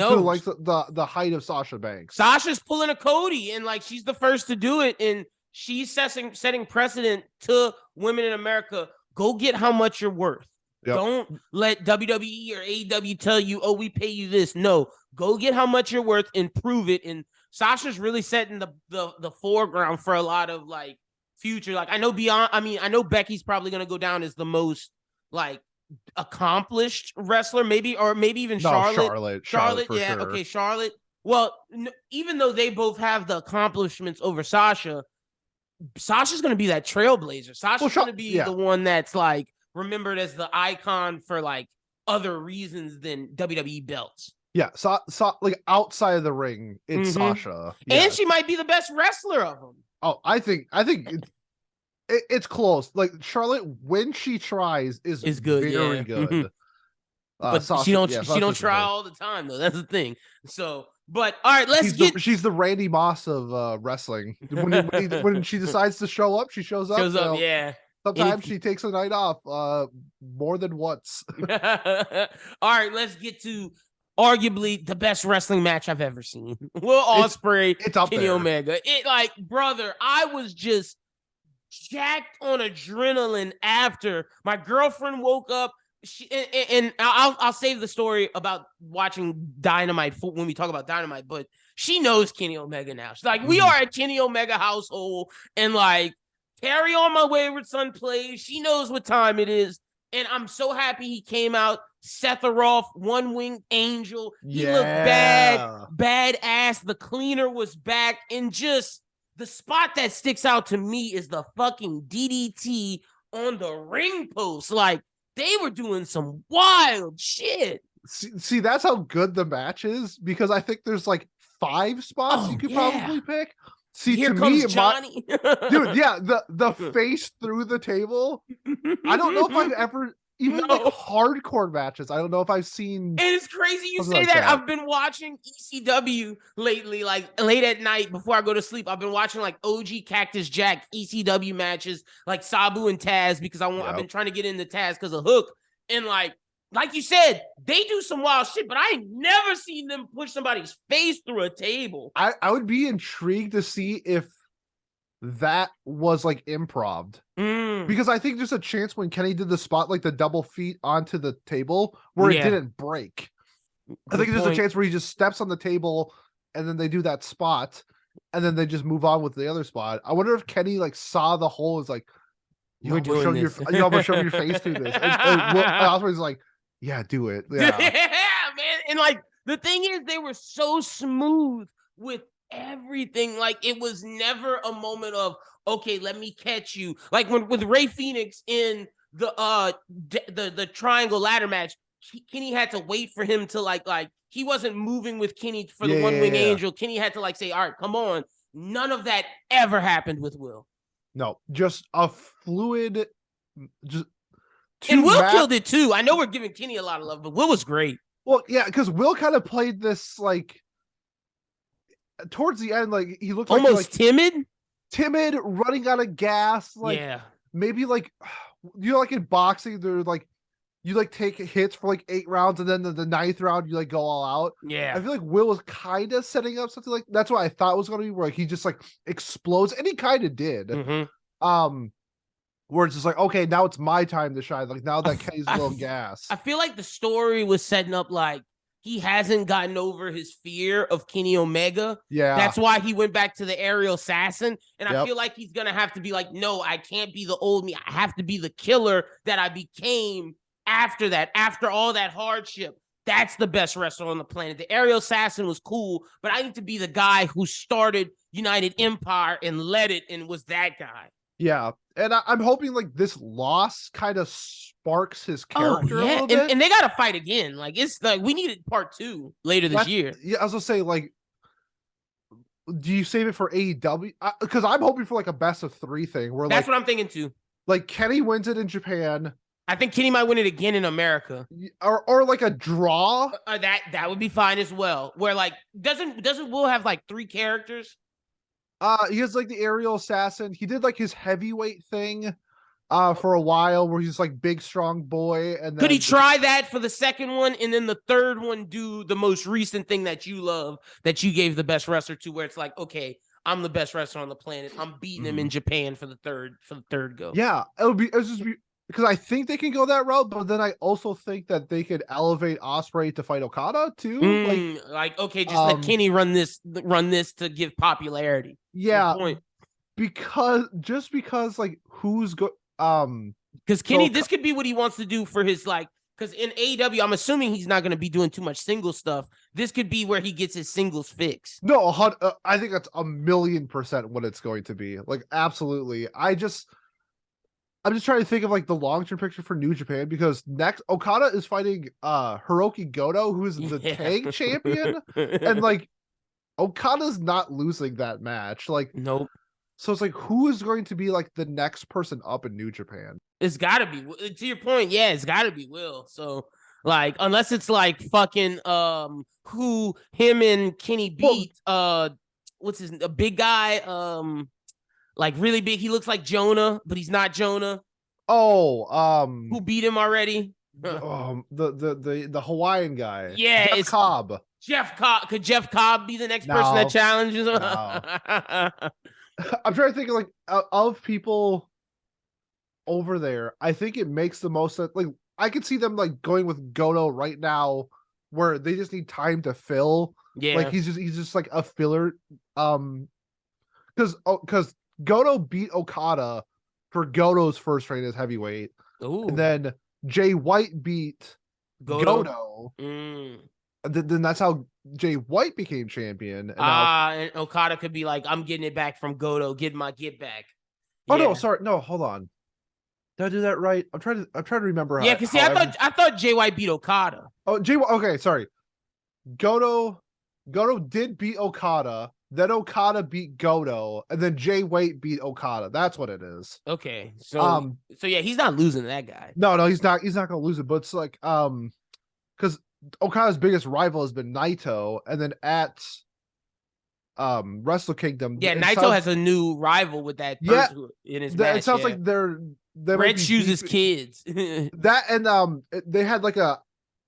the height of Sasha Banks. Sasha's pulling a Cody, and like she's the first to do it, and she's setting precedent to women in America. Go get how much you're worth. Yep. Don't let WWE or AEW tell you, oh, we pay you this. No, go get how much you're worth and prove it. And Sasha's really setting the foreground for a lot of like future. Like I know Becky's probably gonna go down as the most like accomplished wrestler, maybe even Charlotte. Charlotte, yeah, sure. Okay, Charlotte. Well, even though they both have the accomplishments over Sasha's going to be that trailblazer. Sasha's going to be the one that's like remembered as the icon for like other reasons than WWE belts. Yeah, so like outside of the ring, it's Sasha, and she might be the best wrestler of them. Oh, I think it's close. Like Charlotte, when she tries, is good, very good. But Sasha, she don't try all the time though. That's the thing. So, but all right, she's the Randy Moss of wrestling. When she decides to show up, she shows up. Yeah. Sometimes she takes a night off, more than once. All right, let's get to arguably the best wrestling match I've ever seen. Will Ospreay, it's up Kenny there. Omega. Brother, I was just jacked on adrenaline after my girlfriend woke up. I'll save the story about watching Dynamite when we talk about Dynamite, but she knows Kenny Omega now. She's like, we are a Kenny Omega household, and like Carry On My Wayward Son plays. She knows what time it is, and I'm so happy he came out. Seth Roth, One Winged Angel. He looked badass. The cleaner was back, and just the spot that sticks out to me is the fucking DDT on the ring post. Like, they were doing some wild shit. See, that's how good the match is, because I think there's like 5 spots you could probably pick. See, here comes Johnny. Dude, yeah, the face through the table. I don't know if I've ever like hardcore matches. I don't know if I've seen. And it's crazy you say that. I've been watching ECW lately, like late at night before I go to sleep. I've been watching like OG Cactus Jack ECW matches, like Sabu and Taz, because I've been trying to get into Taz because of Hook. And like you said, they do some wild shit, but I ain't never seen them push somebody's face through a table. I would be intrigued to see if that was like improv, because I think there's a chance when Kenny did the spot, like the double feet onto the table, where it didn't break. I think there's a chance where he just steps on the table and then they do that spot and then they just move on with the other spot. I wonder if Kenny like saw the hole, is like, I'm gonna show your face through this. I was like, yeah, do it. Yeah, man. And like the thing is, they were so smooth with everything. Like it was never a moment of, okay, let me catch you. Like with Rey Fenix in the triangle ladder match, Kenny had to wait for him to like he wasn't moving with Kenny for the One Wing Angel. Kenny had to like say, all right, come on. None of that ever happened with Will. No, just a fluid. And Will killed it too. I know we're giving Kenny a lot of love, but Will was great. Well, yeah, because Will kind of played this like towards the end, like he looked almost like timid, running out of gas. Like maybe like like in boxing, they're like you like take hits for like 8 rounds, and then the 9th round you like go all out. Yeah, I feel like Will was kind of setting up something like that's what I thought was going to be, where like, he just like explodes, and he kind of did. Where it's just like, okay, now it's my time to shine. Like now that Kenny's a little gas. I feel like the story was setting up like he hasn't gotten over his fear of Kenny Omega. Yeah. That's why he went back to the aerial assassin. And I feel like he's going to have to be like, no, I can't be the old me. I have to be the killer that I became after that, after all that hardship. That's the best wrestler on the planet. The aerial assassin was cool, but I need to be the guy who started United Empire and led it and was that guy. Yeah. And I'm hoping like this loss kind of sparks his character a little bit. And they gotta fight again. Like it's like we needed part 2 later this year. Yeah, I was gonna say, like, do you save it for AEW? Because I'm hoping for like a best of 3 thing where that's what I'm thinking too. Like Kenny wins it in Japan. I think Kenny might win it again in America, or like a draw. That would be fine as well. Where like doesn't Will have like 3 characters? He has like the aerial assassin. He did like his heavyweight thing for a while where he's like big strong boy. And then could he try that for the second one and then the third one do the most recent thing that you love, that you gave the best wrestler to, where it's like, okay, I'm the best wrestler on the planet, I'm beating him in Japan for the third go. Yeah, it would just be because I think they can go that route, but then I also think that they could elevate Ospreay to fight Okada too. Like okay, just let Kenny run this to give popularity. Yeah, because like who's because Kenny, this could be what he wants to do for his like. Because in AEW, I'm assuming he's not going to be doing too much single stuff. This could be where he gets his singles fix. No, I think that's 1,000,000% what it's going to be. Like, absolutely. I'm just trying to think of like the long-term picture for New Japan, because next Okada is fighting Hiroki Goto, who is the tag champion, and like Okada's not losing that match. Like, nope. So it's like, who is going to be like the next person up in New Japan? It's got to be, to your point. Yeah, it's got to be Will. So like, unless it's like fucking who him and Kenny beat, what's his a big guy, like really big. He looks like Jonah, but he's not Jonah. Who beat him already? The Hawaiian guy. Yeah, Jeff Cobb. Jeff Cobb. Could Jeff Cobb be the next person that challenges him? No. I'm trying to think of like of people over there. I think it makes the most sense. Like, I could see them like going with Goto right now, where they just need time to fill. Yeah, like he's just like a filler. Because Goto beat Okada for Goto's first reign as heavyweight. Ooh. And then Jay White beat Goto. Then that's how Jay White became champion. And Okada could be like, I'm getting it back from Goto, getting my get back. Oh no, sorry, no, hold on. Did I do that right? I'm trying to remember. Yeah, because I thought Jay White beat Okada. Oh, okay, sorry. Goto did beat Okada. Then Okada beat Goto, and then Jay White beat Okada. That's what it is. Okay, so yeah, he's not losing that guy. No, he's not. He's not gonna lose it. But it's like because Okada's biggest rival has been Naito, and then at Wrestle Kingdom, Naito has a new rival with that person in his match. It sounds like they're Red Shoes' kids. That and they had like a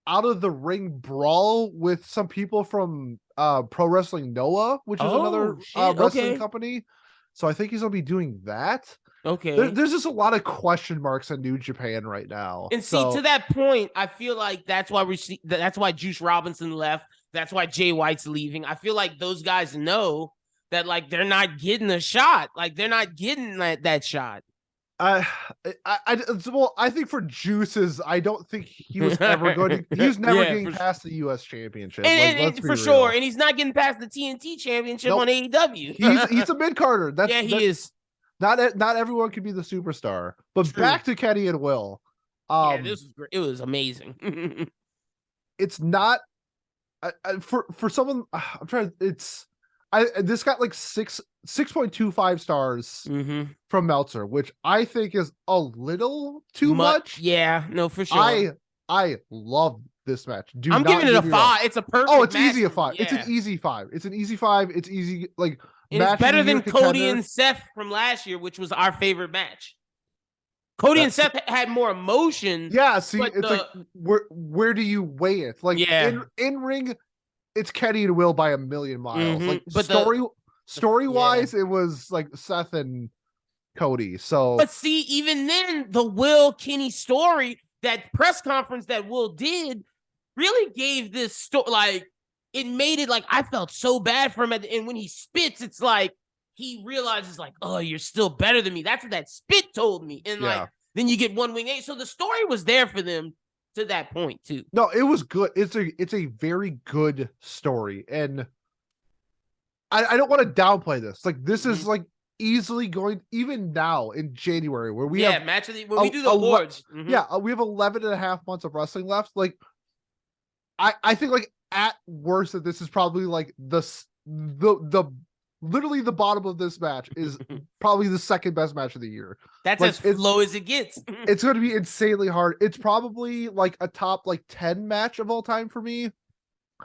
out of the ring brawl with some people from Pro Wrestling Noah, which is another wrestling company. So I think he's gonna be doing that. Okay. There's just a lot of question marks in New Japan right now. And see, to that point, I feel like that's why Juice Robinson left. That's why Jay White's leaving. I feel like those guys know that like they're not getting a shot. Like they're not getting that shot. I think for Juice's, I don't think he was ever going to. He was never getting past the U.S. Championship, and for sure. And he's not getting past the TNT Championship on AEW. He's a mid Carter. He is. Not everyone can be the superstar. But back to Kenny and Will. This was great. It was amazing. It's not for someone. I'm trying. This got like 6.25 stars from Meltzer, which I think is a little too much. Yeah, no, for sure. I love this match. I'm giving it a 5. It's a perfect. Oh, it's easy a 5. Yeah. It's an easy 5. It's an easy 5. It's easy like. It's better than Cody and Seth from last year, which was our favorite match. Cody and Seth had more emotion. Yeah, see, it's like where do you weigh it? Like in ring, it's Kenny and Will by 1,000,000 miles. Like, but story wise, it was like Seth and Cody. So, but see, even then, the Will Kenny story, that press conference that Will did, really gave this story like. It made it like I felt so bad for him at the end. When he spits, it's like he realizes like, oh, you're still better than me. That's what that spit told me. And like then you get one wing eight. So the story was there for them to that point too. No, it was good. It's a very good story. And I don't want to downplay this. Like this is like easily going, even now in January, where we have match of the when we do the awards. We have 11 and a half months of wrestling left. Like, I think like at worst that this is probably like the literally the bottom of this match is probably the second best match of the year. That's like, as low as it gets. It's going to be insanely hard. It's probably like a top like 10 match of all time for me.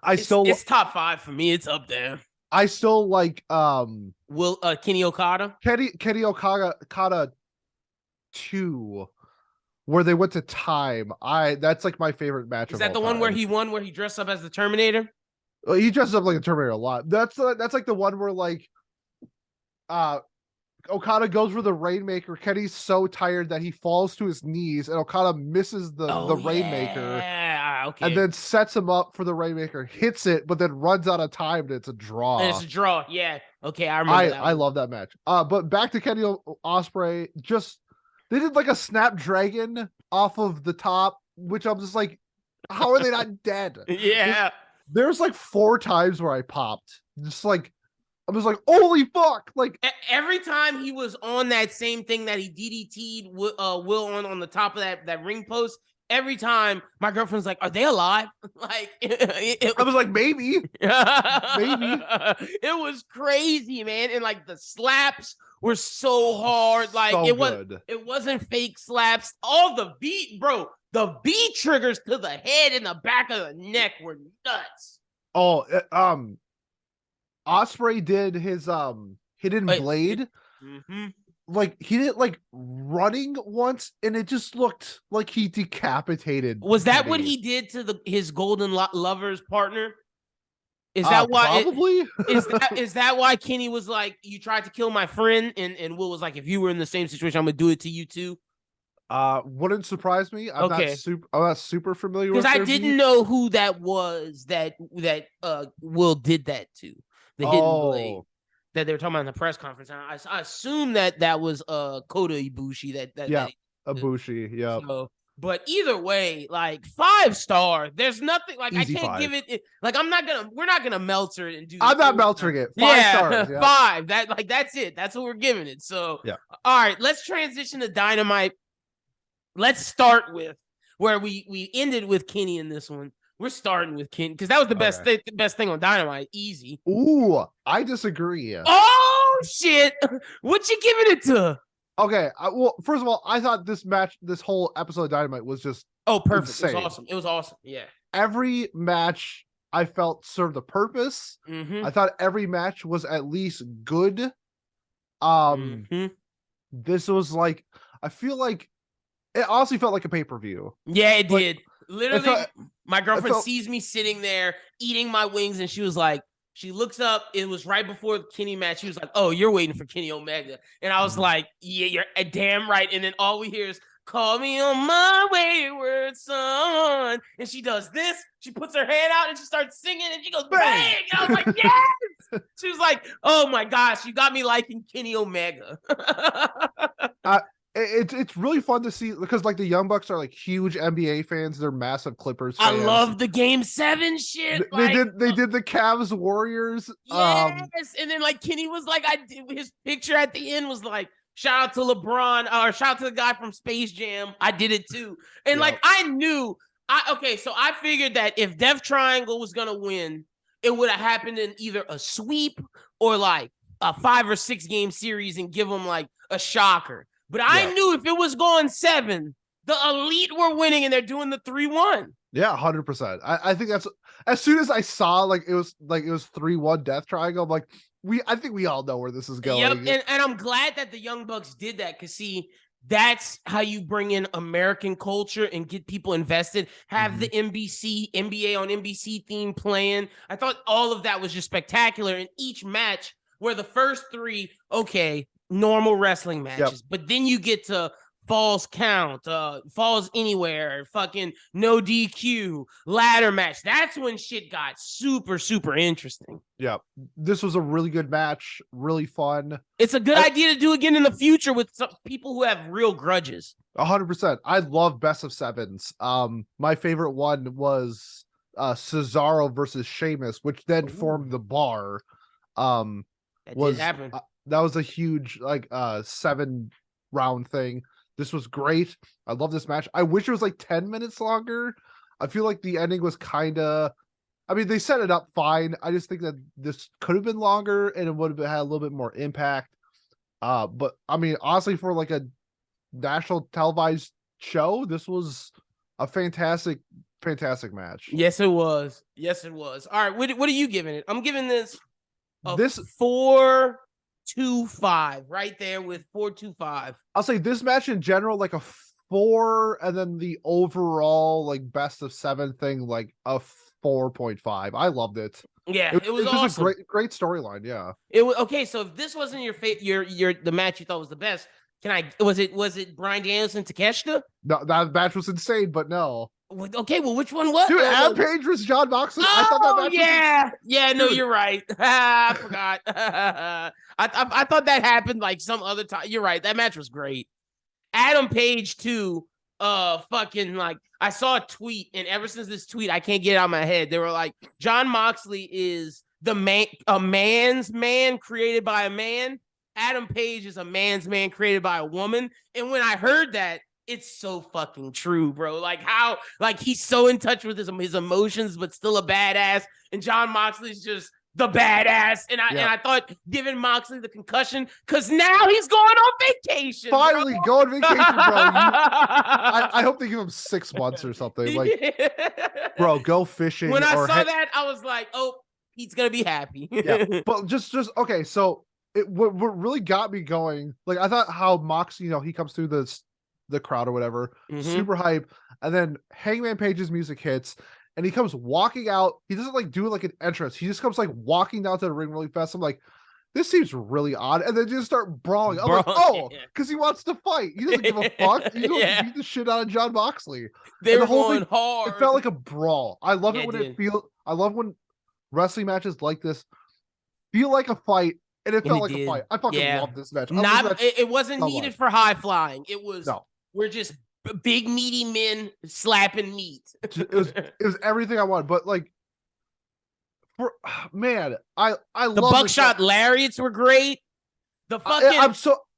It's top 5 for me. It's up there. I still like Kenny Okada. Kenny Okada 2, where they went to time. That's like my favorite match. Is that the one where he won, where he dressed up as the Terminator? Well, he dresses up like a Terminator a lot. That's like the one where like Okada goes for the Rainmaker. Kenny's so tired that he falls to his knees, and Okada misses the Rainmaker. Yeah, okay. And then sets him up for the Rainmaker, hits it, but then runs out of time, and it's a draw. And it's a draw. Yeah. Okay, I remember that. I love that match. But back to Kenny Ospreay, they did like a Snapdragon off of the top, which I'm just like, how are they not dead? Yeah. There's like 4 times where I popped. Just like, I was like, holy fuck. Like every time he was on that same thing that he DDT'd Will on the top of that ring post, every time my girlfriend's like, are they alive? Like I was like, maybe. Maybe. It was crazy, man. And like the slaps were so hard. Like so it wasn't fake slaps. All the beat, bro. The beat triggers to the head and the back of the neck were nuts. Oh, Ospreay did his hidden blade. Like he did like running once, and it just looked like he decapitated. Was that what he did to his golden lover's partner? Is that why? Probably. Is that why Kenny was like, you tried to kill my friend, and Will was like, if you were in the same situation, I'm gonna do it to you too. Wouldn't surprise me. I'm not super familiar with because I didn't know who that was that Will did that to, the hidden blade that they were talking about in the press conference. And I assume that was Kota Ibushi Ibushi, yeah. So, but either way, like 5 star. There's nothing like Easy I can't 5. give it. Like we're not gonna Meltzer it and do. I'm not Meltering it. 5 stars. Yeah. 5. That's it. That's what we're giving it. So yeah. All right, let's transition to Dynamite. Let's start with where we ended with Kenny in this one. We're starting with Kenny because that was the best thing on Dynamite. Easy. Ooh, I disagree. Oh shit! What you giving it to? Okay, well, first of all, I thought this whole episode of Dynamite was just perfect. Insane. It was awesome. It was awesome. Yeah. Every match I felt served a purpose. I thought every match was at least good. This was like, I feel like it honestly felt like a pay-per-view. Yeah, it did. Literally, my girlfriend sees me sitting there eating my wings, and she was like, she looks up. It was right before the Kenny match. She was like, oh, you're waiting for Kenny Omega. And I was like, yeah, you're damn right. And then all we hear is, call me on my wayward son. And she does this. She puts her hand out and she starts singing and she goes, bang. And I was like, yes. She was like, oh my gosh, you got me liking Kenny Omega. It's really fun to see because like the Young Bucks are like huge NBA fans. They're massive Clippers fans. I love the Game 7 shit. They did the Cavs Warriors. Yes, and then like Kenny was like, his picture at the end was like, shout out to LeBron or shout out to the guy from Space Jam. I did it too, and like I knew. So I figured that if Death Triangle was gonna win, it would have happened in either a sweep or like a 5 or 6 game series and give them like a shocker. But I knew if it was going 7, the Elite were winning and they're doing the 3-1. Yeah, 100%. I think that's as soon as I saw like it was 3-1 Death Triangle, I'm like, I think we all know where this is going. Yep, and I'm glad that the Young Bucks did that because see, that's how you bring in American culture and get people invested. Have the NBA on NBC theme playing. I thought all of that was just spectacular. In each match, where the first 3, normal wrestling matches, but then you get to falls count, falls anywhere, fucking no DQ, ladder match. That's when shit got super, super interesting. Yeah, this was a really good match, really fun. It's a good idea to do again in the future with some people who have real grudges. 100%. I love best of 7s. My favorite one was Cesaro versus Sheamus, which then formed the Bar. That did happen. That was a huge 7-round thing. This was great. I love this match. I wish it was like 10 minutes longer. I feel like the ending was kind of, I mean, they set it up fine. I just think that this could have been longer and it would have had a little bit more impact. But I mean, honestly, for like a national televised show, this was a fantastic match. Yes, it was. All right, what are you giving it? I'm giving this a 4.25 right there with 4.25. I'll say this match in general, like a 4, and then the overall like best of 7 thing, like a 4.5. I loved it. Yeah, it was awesome. Just a great storyline. Yeah. It was okay. So if this wasn't your the match you thought was the best, was it Bryan Danielson Takeshita? No, that match was insane, but no. Okay, well, which one was? Dude, Adam Page versus Jon Moxley. I thought that match was no, you're right. I forgot. I thought that happened like some other time. You're right. That match was great. Adam Page too. Fucking like I saw a tweet, and ever since this tweet, I can't get it out of my head. They were like, Jon Moxley is a man's man created by a man. Adam Page is a man's man created by a woman. And when I heard that, it's so fucking true, bro. Like how, like he's so in touch with his emotions, but still a badass. And Jon Moxley's just the badass. And I thought giving Moxley the concussion, because now he's going on vacation. Finally, go on vacation, bro. I hope they give him 6 months or something. Like, bro, go fishing. When I saw that, I was like, oh, Pete's gonna be happy. Yeah, but just okay. So what really got me going, like I thought how Mox, he comes through the crowd or whatever, super hype, and then Hangman Page's music hits, and he comes walking out. He doesn't like do like an entrance. He just comes like walking down to the ring really fast. I'm like, this seems really odd, and then just start brawling. I'm like, oh, because he wants to fight. He doesn't give a fuck. He wants to beat the shit out of Jon Moxley. They were going hard. It felt like a brawl. I love it when I love when wrestling matches like this feel like a fight. And it felt like a fight. I fucking love this match. It wasn't needed for high flying. It was we're just big meaty men slapping meat. It was everything I wanted. But like, I love the buckshot lariats were great. The fucking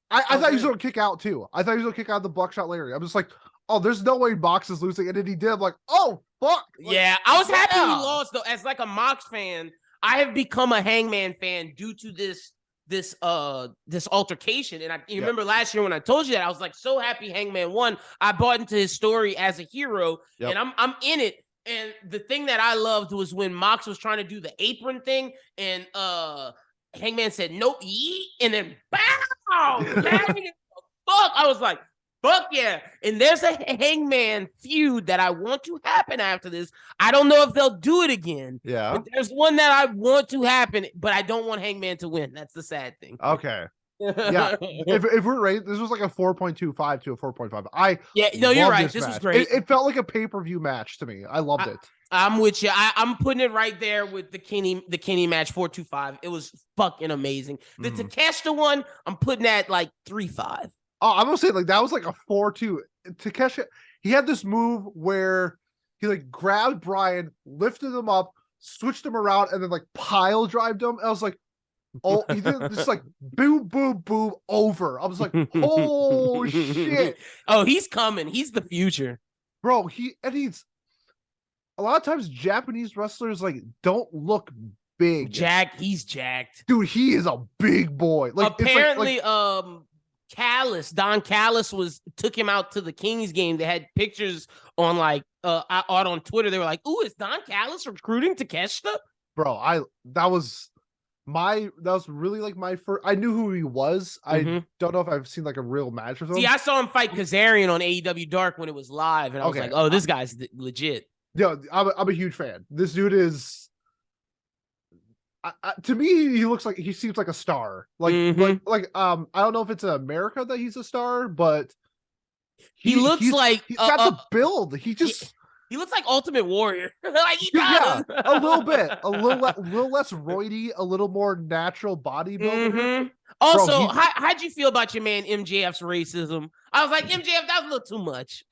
I thought he was gonna kick out too. I thought he was gonna kick out the buckshot lariat. I'm just like, oh, there's no way Mox is losing, and then he did. I'm like, oh fuck. Like, I was happy he lost though. As like a Mox fan, I have become a Hangman fan due to this altercation. And you remember last year when I told you that, I was like so happy Hangman won. I bought into his story as a hero, and I'm in it. And the thing that I loved was when Mox was trying to do the apron thing, and Hangman said nope, yeet, and then bow. Fuck, I was like, fuck yeah. And there's a Hangman feud that I want to happen after this. I don't know if they'll do it again. Yeah. But there's one that I want to happen, but I don't want Hangman to win. That's the sad thing. Okay. Yeah. if we're right, this was like a 4.25 to a 4.5. You're right. This was great. It felt like a pay-per-view match to me. I loved it. I'm with you. I'm putting it right there with the Kenny match, 4.25. It was fucking amazing. The Takeshita one, I'm putting at like 3.5. Oh, I'm gonna say like that was like a 4.2. Takeshita, he had this move where he like grabbed Bryan, lifted him up, switched him around, and then like pile drived him. I was like, oh, he did this like boom, boom, boom over. I was like, oh shit. Oh, he's coming. He's the future, bro. He's a lot of times Japanese wrestlers like don't look big. He's jacked, dude. He is a big boy. Like apparently, Don Callis took him out to the Kings game. They had pictures on out on Twitter. They were like, "Ooh, is Don Callis recruiting Takeshita?" Bro, that was really like my first. I knew who he was. I don't know if I've seen like a real match or something. See, I saw him fight Kazarian on AEW Dark when it was live, and I was like, "Oh, this guy's legit." Yeah, I'm a huge fan. This dude is. To me, he seems like a star. I don't know if it's in America that he's a star, but he looks like he's got the build. He looks like Ultimate Warrior. Like he does. Yeah, a little bit, a little less roidy, a little more natural bodybuilder. Also, how'd you feel about your man MJF's racism? I was like, MJF, that was a little too much.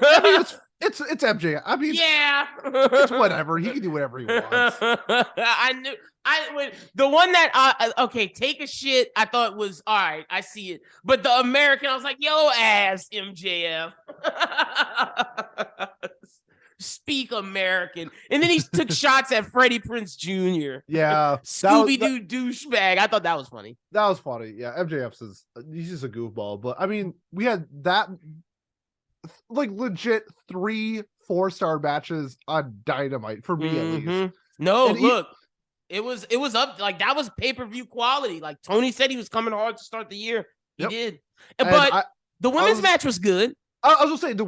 I mean, it's MJ. I mean, yeah, it's whatever. He can do whatever he wants. I knew. The one that okay, take a shit. I thought was all right. I see it, but the American, I was like, yo, ass MJF. Speak American, and then he took shots at Freddie Prinze Jr. Yeah, Scooby Doo douchebag. I thought that was funny. That was funny. Yeah, MJF says he's just a goofball. But I mean, we had that like legit 3 4-star matches on Dynamite for me at least. No, and look, it was up like that was pay-per-view quality. Like Tony said, he was coming hard to start the year. He did, but the women's match was good. I was gonna say the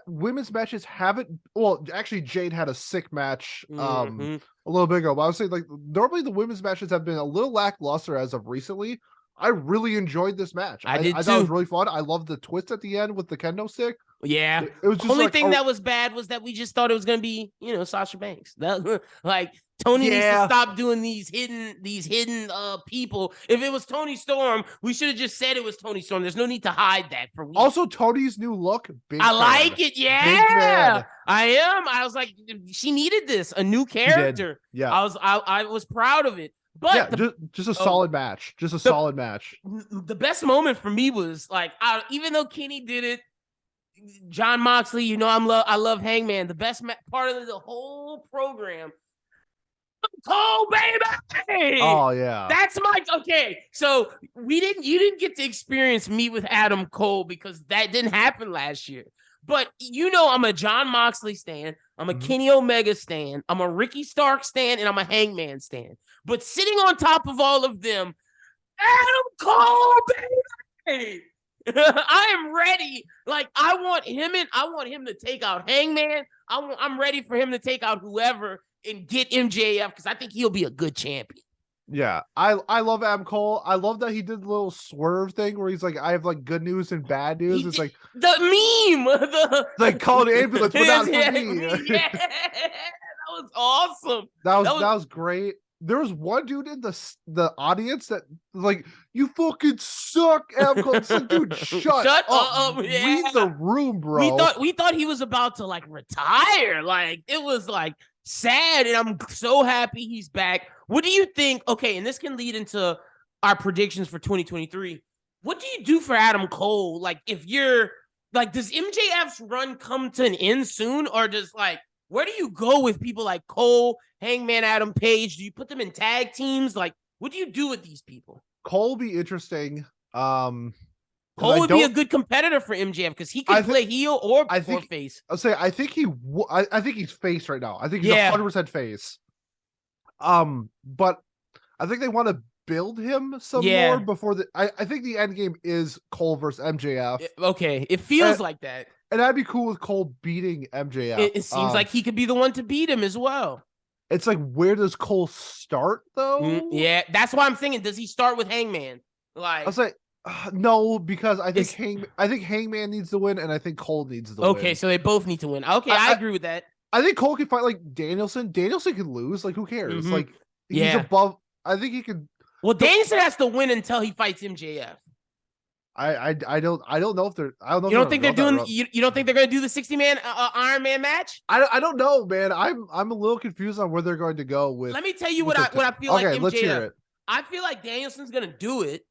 women's matches haven't. Well, actually, Jade had a sick match a little bit ago. But I was saying like normally the women's matches have been a little lackluster as of recently. I really enjoyed this match. I did too. thought it was really fun. I loved the twist at the end with the kendo stick. Yeah, it was just only thing that was bad was that we just thought it was gonna be Sasha Banks. That like Tony needs to stop doing these hidden people. If it was Tony Storm, we should have just said it was Tony Storm. There's no need to hide that for weeks. Also, Tony's new look. I like it. Yeah, I am. I was like, she needed this, a new character. Yeah, I was proud of it. But yeah, just a solid match. Just a solid match. The best moment for me was like, even though Kenny did it, John Moxley, I love Hangman. The best part of the whole program. Cole, baby. Oh yeah, that's okay. So you didn't get to experience me with Adam Cole because that didn't happen last year. But I'm a John Moxley stan. I'm a Kenny Omega stan. I'm a Ricky Stark stan, and I'm a Hangman stan. But sitting on top of all of them, Adam Cole, baby. I am ready. Like I want him to take out Hangman. I'm ready for him to take out whoever and get MJF because I think he'll be a good champion. Yeah, I love Adam Cole. I love that he did the little swerve thing where he's like, I have like good news and bad news. It's like the meme, like call an ambulance, but not for me. Yeah, that was awesome. That was great. There was one dude in the audience that like, you fucking suck, Adam Cole. It's like, dude, shut up. Yeah. Read the room, bro. We thought he was about to like retire. Like it was like sad, and I'm so happy he's back. What do you think? Okay, and this can lead into our predictions for 2023. What do you do for Adam Cole? Like, if you're like, does MJF's run come to an end soon, or does like, where do you go with people like Cole, Hangman, Adam Page? Do you put them in tag teams? Like, what do you do with these people? Cole would be interesting. Cole would be a good competitor for MJF because he can play heel or face. I'll say I think he's face right now. I think he's 100% face. But I think they want to build him some more before I think the end game is Cole versus MJF. Okay, it feels like that. And I'd be cool with Cole beating MJF. It seems like he could be the one to beat him as well. It's like, where does Cole start though? Yeah, that's why I'm thinking. Does he start with Hangman? Like, I was like, no, because I think Hangman needs to win, and I think Cole needs to win. Okay, so they both need to win. Okay, I agree with that. I think Cole can fight like Danielson. Danielson can lose. Like, who cares? Like, he's above. I think he could. Well, Danielson has to win until he fights MJF. I don't know if they're. I don't know. You don't think they're doing? You don't think they're going to do the 60-man Iron Man match? I don't know, man. I'm a little confused on where they're going to go with. Let me tell you what I feel like. MJF. Let's hear it. I feel like Danielson's going to do it,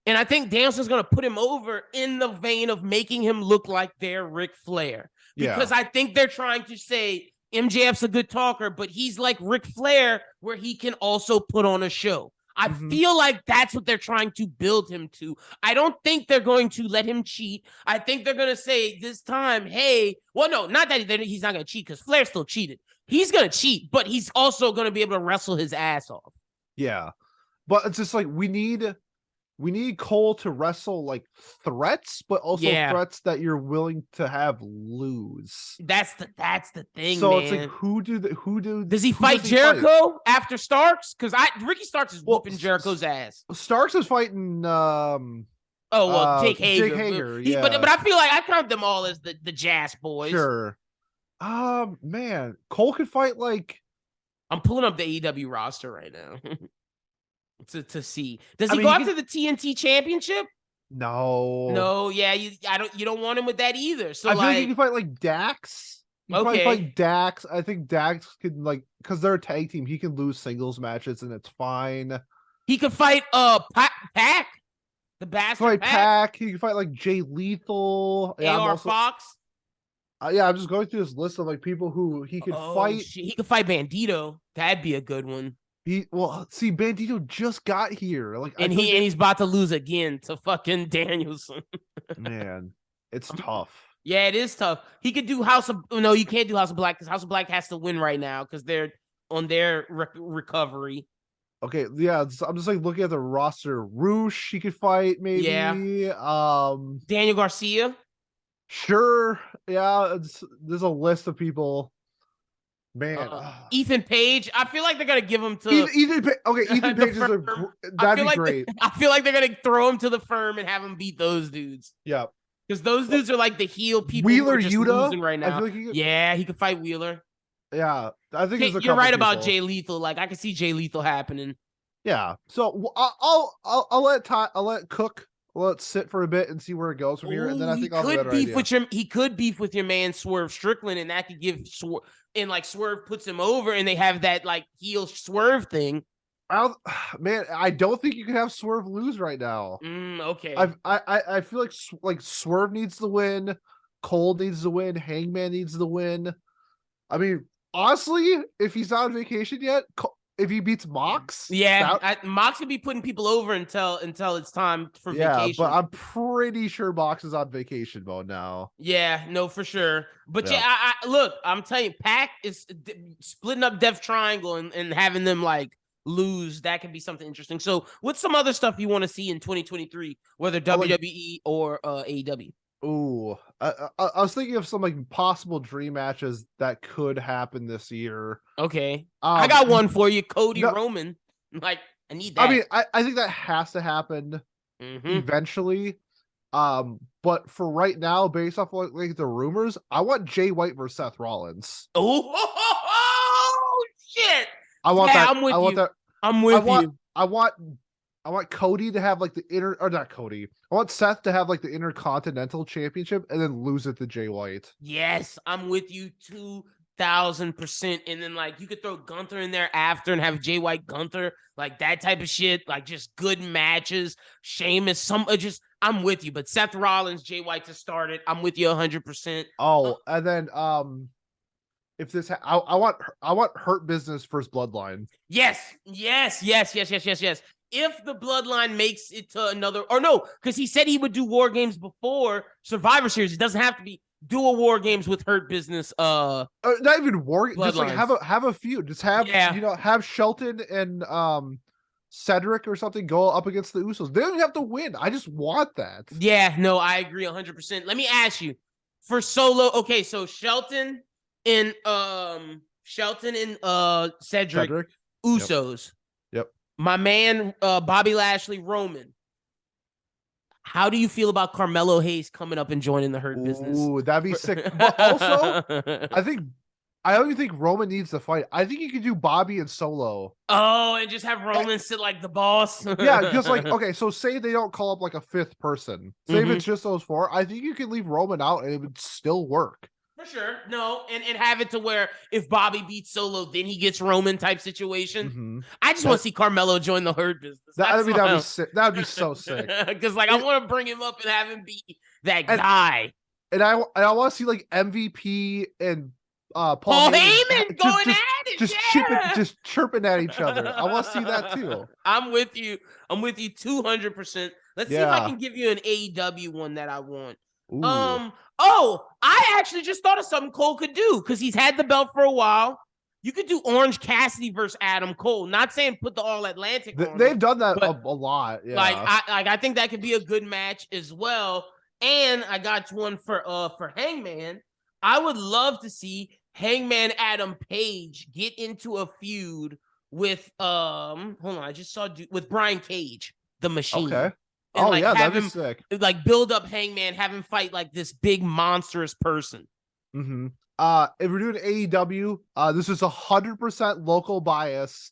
and I think Danielson's going to put him over in the vein of making him look like their Ric Flair, because I think they're trying to say MJF's a good talker, but he's like Ric Flair, where he can also put on a show. I feel like that's what they're trying to build him to. I don't think they're going to let him cheat. I think they're going to say this time, hey, well, no, not that he's not going to cheat because Flair still cheated. He's going to cheat, but he's also going to be able to wrestle his ass off. Yeah. But it's just like, we need Cole to wrestle like threats, but also threats that you're willing to have lose. That's the thing. So man. It's like, does he fight Jericho after Starks? Because Ricky Starks is whooping Jericho's ass. Starks is fighting Jake Hager. Yeah. But I feel like I count them all as the Jazz Boys. Sure. Man, Cole could fight like, I'm pulling up the AEW roster right now. To see. Does he go after the TNT championship? No, yeah, you don't want him with that either. So I feel like you can fight like Dax. You can probably fight Dax. I think Dax could because they're a tag team, he can lose singles matches and it's fine. He could fight Pac, the bastard Pac. He can fight like Jay Lethal, AR Fox. Yeah, I'm just going through this list of like people who he could fight. He could fight Bandito. That'd be a good one. Bandito just got here, and he's about to lose again to fucking Danielson. Man, it's tough. Yeah, it is tough. He could do House of no, you can't do House of Black because House of Black has to win right now because they're on their recovery. Okay, yeah, I'm just like looking at the roster. Roosh, he could fight maybe. Yeah. Daniel Garcia. Sure. Yeah, there's a list of people. Man, Ethan Page. I feel like they're gonna give him to Ethan Page is that'd be great. I feel like they're gonna throw him to the firm and have him beat those dudes. Yeah, because those dudes are like the heel people. Wheeler Yuta right now. He could fight Wheeler. Yeah, I think you're right about Jay Lethal. Like I can see Jay Lethal happening. Yeah, so I'll let Cook. Let's sit for a bit and see where it goes from here, and then I think I'll have a better idea. He could beef with your man Swerve Strickland, and that could give Swerve puts him over, and they have that like heel Swerve thing. I don't think you can have Swerve lose right now. Okay. I feel like Swerve needs the win, Cole needs the win, Hangman needs the win. I mean, honestly, if he's not on vacation yet, if he beats Mox, Mox could be putting people over until it's time for vacation. But I'm pretty sure Mox is on vacation mode now. Yeah, no, for sure. But I look, I'm telling you, Pac is splitting up Death Triangle and having them like lose. That could be something interesting. So, what's some other stuff you want to see in 2023, whether WWE or AEW? Ooh, I was thinking of some like possible dream matches that could happen this year. Okay, I got one for you, Cody Roman. Like, I need that. I mean, I think that has to happen eventually. But for right now, based off like the rumors, I want Jay White versus Seth Rollins. Oh shit! I want that. I'm with you. I want Cody to have like not Cody. I want Seth to have like the Intercontinental Championship and then lose it to Jay White. Yes, I'm with you 2000%. And then like you could throw Gunther in there after and have Jay White Gunther, like that type of shit, like just good matches. Sheamus, I'm with you. But Seth Rollins, Jay White to start it. I'm with you 100%. Oh, and then if this I want Hurt Business versus Bloodline. Yes. If the Bloodline makes it to another, or no, because he said he would do War Games before Survivor Series. It doesn't have to be do a War Games with Hurt Business. Not even War. Just like have a feud. Just have have Shelton and Cedric or something go up against the Usos. They don't have to win. I just want that. Yeah, no, I agree 100%. Let me ask you for Solo. Okay, so Shelton and Cedric. Usos. Yep. My man, Bobby Lashley, Roman. How do you feel about Carmelo Hayes coming up and joining the Hurt Business? Ooh, that'd be sick. But also, I don't even think Roman needs to fight. I think you could do Bobby and Solo. Oh, and just have Roman sit like the boss. Yeah, just like, okay, so say they don't call up like a fifth person. Say if it's just those four. I think you could leave Roman out and it would still work. For sure. No, and have it to where if Bobby beats Solo, then he gets Roman type situation. I just want to see Carmelo join the Hurt Business. That'd be sick. That'd be so sick. Because I want to bring him up and have him be that guy. And I want to see like MVP and Paul Heyman going at it. Just chirping at each other. I want to see that too. I'm with you 200%. Let's see if I can give you an AEW one that I want. Ooh. I actually just thought of something Cole could do because he's had the belt for a while. You could do Orange Cassidy versus Adam Cole. Not saying put the All Atlantic on. They've done that a lot. Yeah. I think that could be a good match as well. And I got one for Hangman. I would love to see Hangman Adam Page get into a feud with hold on, I just saw with Brian Cage, the Machine. Okay. And that'd be sick. Like build up Hangman, have him fight like this big monstrous person. If we're doing AEW, this is 100% local bias,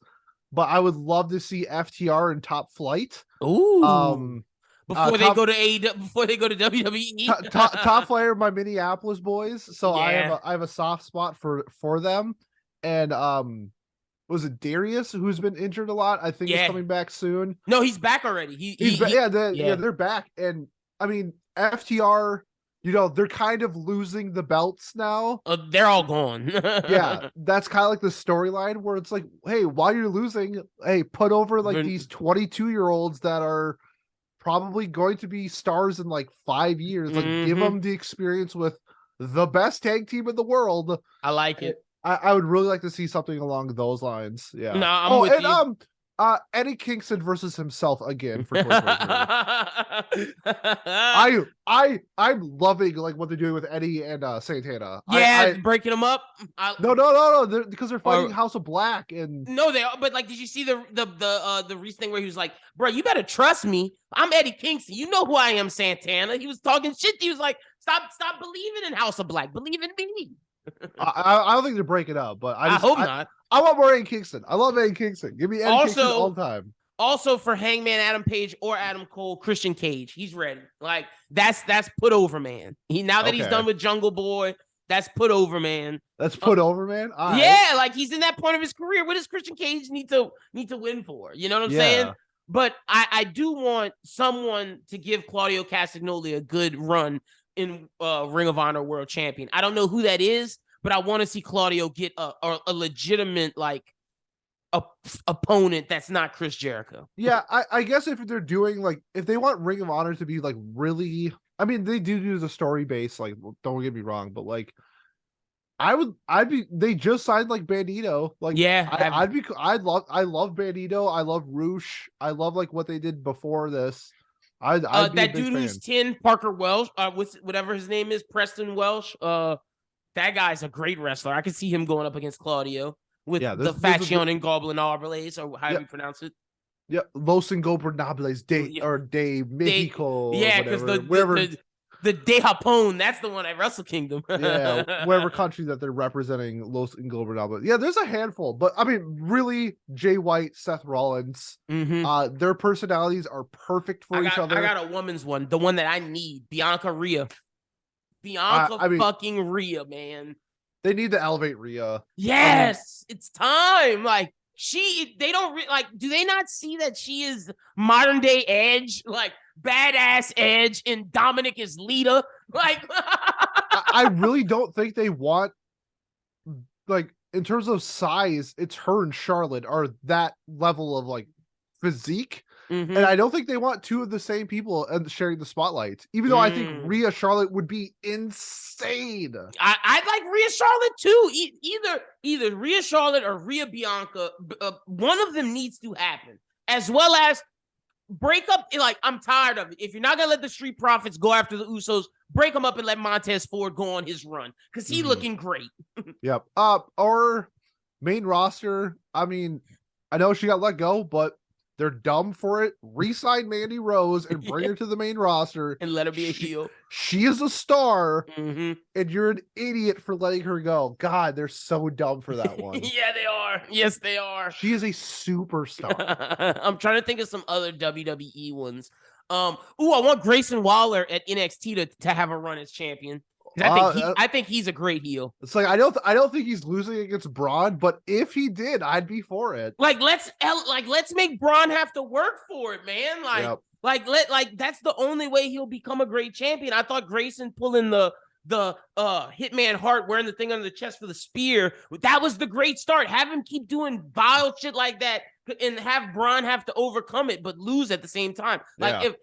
but I would love to see FTR in Top Flight. Ooh. before they go to AEW, before they go to WWE. Top player, my Minneapolis boys. So Yeah. I have a soft spot for them. And was it Darius who's been injured a lot? I think he's coming back soon. No, he's back already. They're back. And I mean, FTR, they're kind of losing the belts now. They're all gone. Yeah, that's kind of like the storyline where it's like, hey, while you're losing, hey, put over like these 22-year-olds that are probably going to be stars in like 5 years. Like, give them the experience with the best tag team in the world. I like it. I would really like to see something along those lines. Yeah. No, I'm with you. Eddie Kingston versus himself again for 2023. I'm loving like what they're doing with Eddie and Santana. Yeah, breaking them up. No. Because they're fighting House of Black and no, they are. But like, did you see the recent thing where he was like, "Bro, you better trust me. I'm Eddie Kingston. You know who I am, Santana." He was talking shit. He was like, "Stop believing in House of Black. Believe in me." I don't think they're breaking up, but I hope not. I want more Eddie Kingston. I love Eddie Kingston. Give me Eddie Kingston all the time. Also for Hangman Adam Page or Adam Cole, Christian Cage, he's ready. Like that's put over, man. Now that he's done with Jungle Boy, that's put over, man. That's put over, man. Yeah, like he's in that point of his career. What does Christian Cage need to win for? You know what I'm saying? But I do want someone to give Claudio Castagnoli a good run in Ring of Honor World Champion. I don't know who that is, but I want to see Claudio get a legitimate opponent that's not Chris Jericho. Yeah, I guess if they're doing if they want Ring of Honor to be really, I mean, they do the story base, don't get me wrong, but they just signed Bandito. I love Bandito. I love Roosh. I love what they did before this. I'd be that dude who's 10, Parker Welsh, whatever his name is, Preston Welsh. That guy's a great wrestler. I can see him going up against Claudio with the Faction and Goblin Arbles, or however you pronounce it. Yeah, Los Ingobernables de Mexico. Yeah, because the De Japón, that's the one at Wrestle Kingdom. Yeah, wherever country that they're representing, Los Ingobernables. Yeah, there's a handful, but I mean, really, Jay White, Seth Rollins, their personalities are perfect for each other. I got a woman's one, the one that I need, Bianca Rhea. Fucking Rhea, man. They need to elevate Rhea. Yes, it's time. They don't do they not see that she is modern day Edge, badass Edge, and Dominic is Lita? I really don't think they want, in terms of size, it's her and Charlotte are that level of physique. And I don't think they want two of the same people sharing the spotlight, even though I think Rhea Charlotte would be insane. I'd like Rhea Charlotte too. Either Rhea Charlotte or Rhea Bianca. One of them needs to happen, as well as break up. I'm tired of it. If you're not gonna let the Street Profits go after the Usos, break them up and let Montez Ford go on his run because he's looking great. Yep. Our main roster. I mean, I know she got let go, but they're dumb for it. Re-sign Mandy Rose and bring her to the main roster and let her be a heel. She is a star, and you're an idiot for letting her go. God, they're so dumb for that one. Yeah, they are. Yes, they are. She is a superstar. I'm trying to think of some other WWE ones. I want Grayson Waller at NXT to have a run as champion. I think he's a great heel. It's I don't think he's losing against Braun, but if he did, I'd be for it. Let's make Braun have to work for it, man. That's the only way he'll become a great champion. I thought Grayson pulling the Hitman Hart, wearing the thing under the chest for the spear, that was the great start. Have him keep doing vile shit like that and have Braun have to overcome it but lose at the same time. I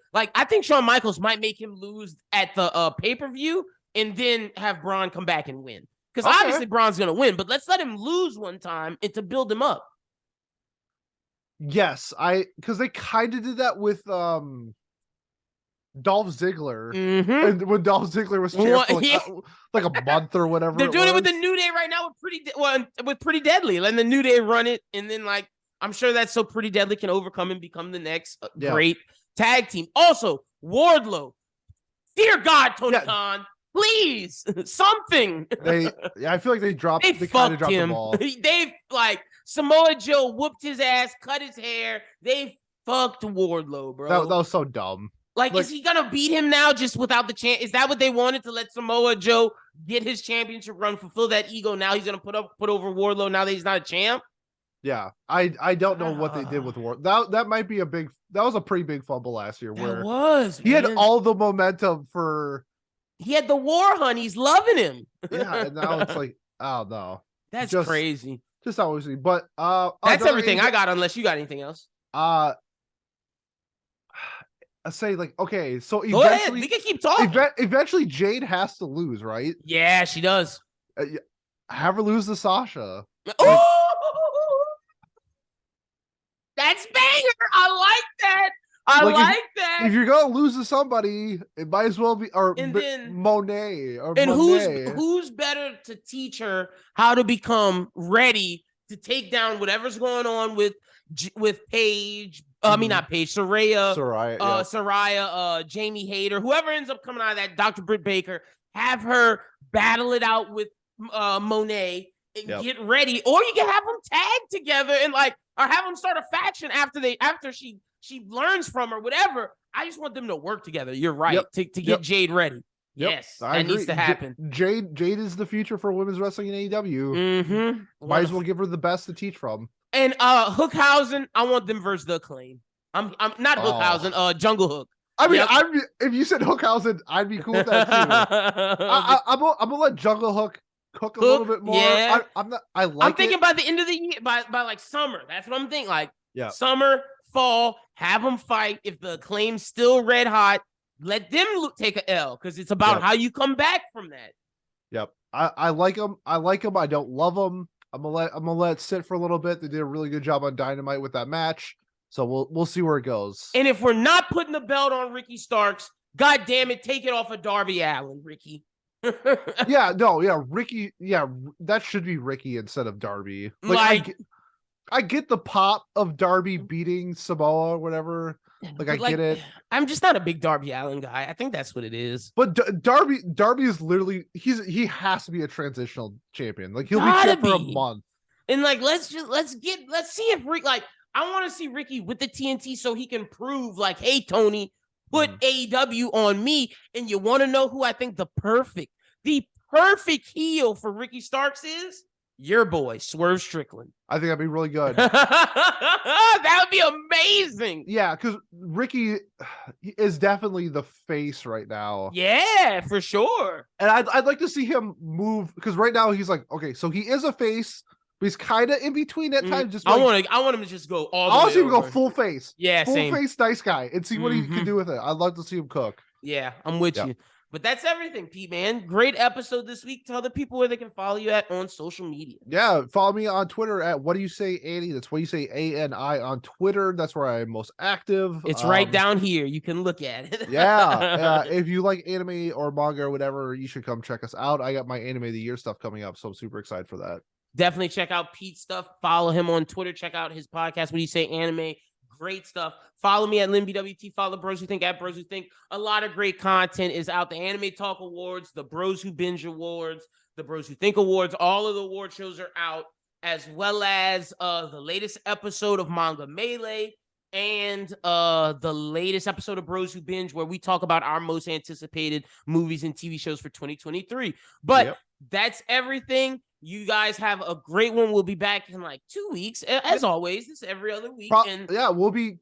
think Shawn Michaels might make him lose at the pay-per-view and then have Braun come back and win. Because obviously Braun's going to win, but let's let him lose one time and to build him up. Yes, because they kind of did that with Dolph Ziggler. And when Dolph Ziggler was champion for a month or whatever. They're doing it with the New Day right now with Pretty Deadly. Letting the New Day run it, and then I'm sure that's so Pretty Deadly can overcome and become the next great tag team. Also, Wardlow. Dear God, Tony Khan. Please, something. I feel like they kind of dropped the ball. They've Samoa Joe whooped his ass, cut his hair. They fucked Wardlow, bro. That was so dumb. Like, is he gonna beat him now just without the chance? Is that what they wanted, to let Samoa Joe get his championship run, fulfill that ego? Now he's gonna put over Wardlow now that he's not a champ. Yeah, I don't know what they did with Wardlow. That might be that was a pretty big fumble last year. He had all the momentum for. He had the war hunt. He's loving him. Yeah, and now it's like, oh no, that's crazy. Just always, but that's everything I got. Unless you got anything else. I say, like, okay, so go ahead. We can keep talking. Eventually, Jade has to lose, right? Yeah, she does. Have her lose to Sasha. Oh, that's banger. I like that. I like that. If you're gonna lose to somebody, it might as well be Monet. And who's better to teach her how to become ready to take down whatever's going on with Paige. I mean, not Paige, Saraya, Jamie Hayter, whoever ends up coming out of that, Dr. Britt Baker, have her battle it out with Monet and get ready. Or you can have them tag together and or have them start a faction after she learns from her, whatever. I just want them to work together. You're right. To get Jade ready. Yes, that needs to happen. Jade is the future for women's wrestling in AEW. Mm-hmm. Might as well give her the best to teach from. And Hookhausen, I want them versus the Acclaim. I'm not Hookhausen, Jungle Hook. I mean, if you said Hookhausen, I'd be cool with that too. I'm gonna let Jungle Hook cook a little bit more. Yeah. I'm thinking by the end of the year, by like summer. That's what I'm thinking. Summer, fall, have them fight. If the Acclaim's still red hot, let them take a L, because it's about how you come back from that. Yep. I like them. I don't love them. I'm gonna let it sit for a little bit. They did a really good job on Dynamite with that match, so we'll see where it goes. And if we're not putting the belt on Ricky Starks, God damn it, take it off of Darby Allin, Ricky. Ricky. Yeah, that should be Ricky instead of Darby. I get the pop of Darby beating Samoa or whatever. I get it. I'm just not a big Darby Allin guy. I think that's what it is. But Darby is literally he has to be a transitional champion. He'll be champ for a month. And let's see if Rick I want to see Ricky with the TNT so he can prove hey, Tony, put AEW on me. And you want to know who I think the perfect heel for Ricky Starks is? Your boy, Swerve Strickland. I think that'd be really good. That would be amazing. Yeah, because Ricky is definitely the face right now. Yeah, for sure. And I'd like to see him move, because right now he's okay, so he is a face, but he's kind of in between at times. Just I want him to just go all the way. I want to see him go full face. Yeah, full face, nice guy, and see what he can do with it. I'd love to see him cook. Yeah, I'm with you. But that's everything, Pete, man. Great episode this week. Tell the people where they can follow you on social media. Yeah, follow me on Twitter at What Do You Say, Annie? That's What You Say, ANI on Twitter. That's where I'm most active. It's right down here. You can look at it. If you like anime or manga or whatever, you should come check us out. I got my Anime of the Year stuff coming up, so I'm super excited for that. Definitely check out Pete's stuff. Follow him on Twitter. Check out his podcast, What Do You Say, Anime. Great stuff. Follow me at LynBWT. Follow Bros Who Think at Bros Who Think. A lot of great content is out. The Anime Talk Awards, the Bros Who Binge Awards, the Bros Who Think Awards. All of the award shows are out, as well as the latest episode of Manga Melee and the latest episode of Bros Who Binge, where we talk about our most anticipated movies and TV shows for 2023. But that's everything. You guys have a great one. We'll be back in 2 weeks, as always. This every other week. We'll be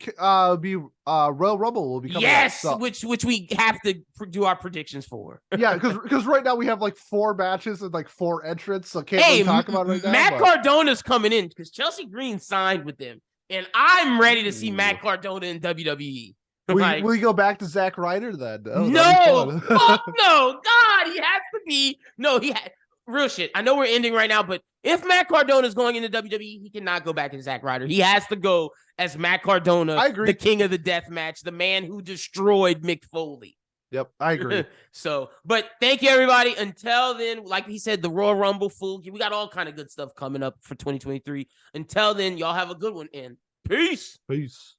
Royal Rumble will be coming. Yes, up, so. which we have to do our predictions for. Yeah, because right now we have 4 matches and 4 entrants, so can't really talk about it right now. Matt Cardona's coming in because Chelsea Green signed with them, and I'm ready to see Matt Cardona in WWE. Will you go back to Zack Ryder then? No, fuck no, God, he has to be. No, he had. Real shit. I know we're ending right now, but if Matt Cardona is going into WWE, he cannot go back as Zack Ryder. He has to go as Matt Cardona, I agree. The king of the death match, the man who destroyed Mick Foley. Yep, I agree. But thank you, everybody. Until then, like he said, the Royal Rumble full. We got all kind of good stuff coming up for 2023. Until then, y'all have a good one, and peace. Peace.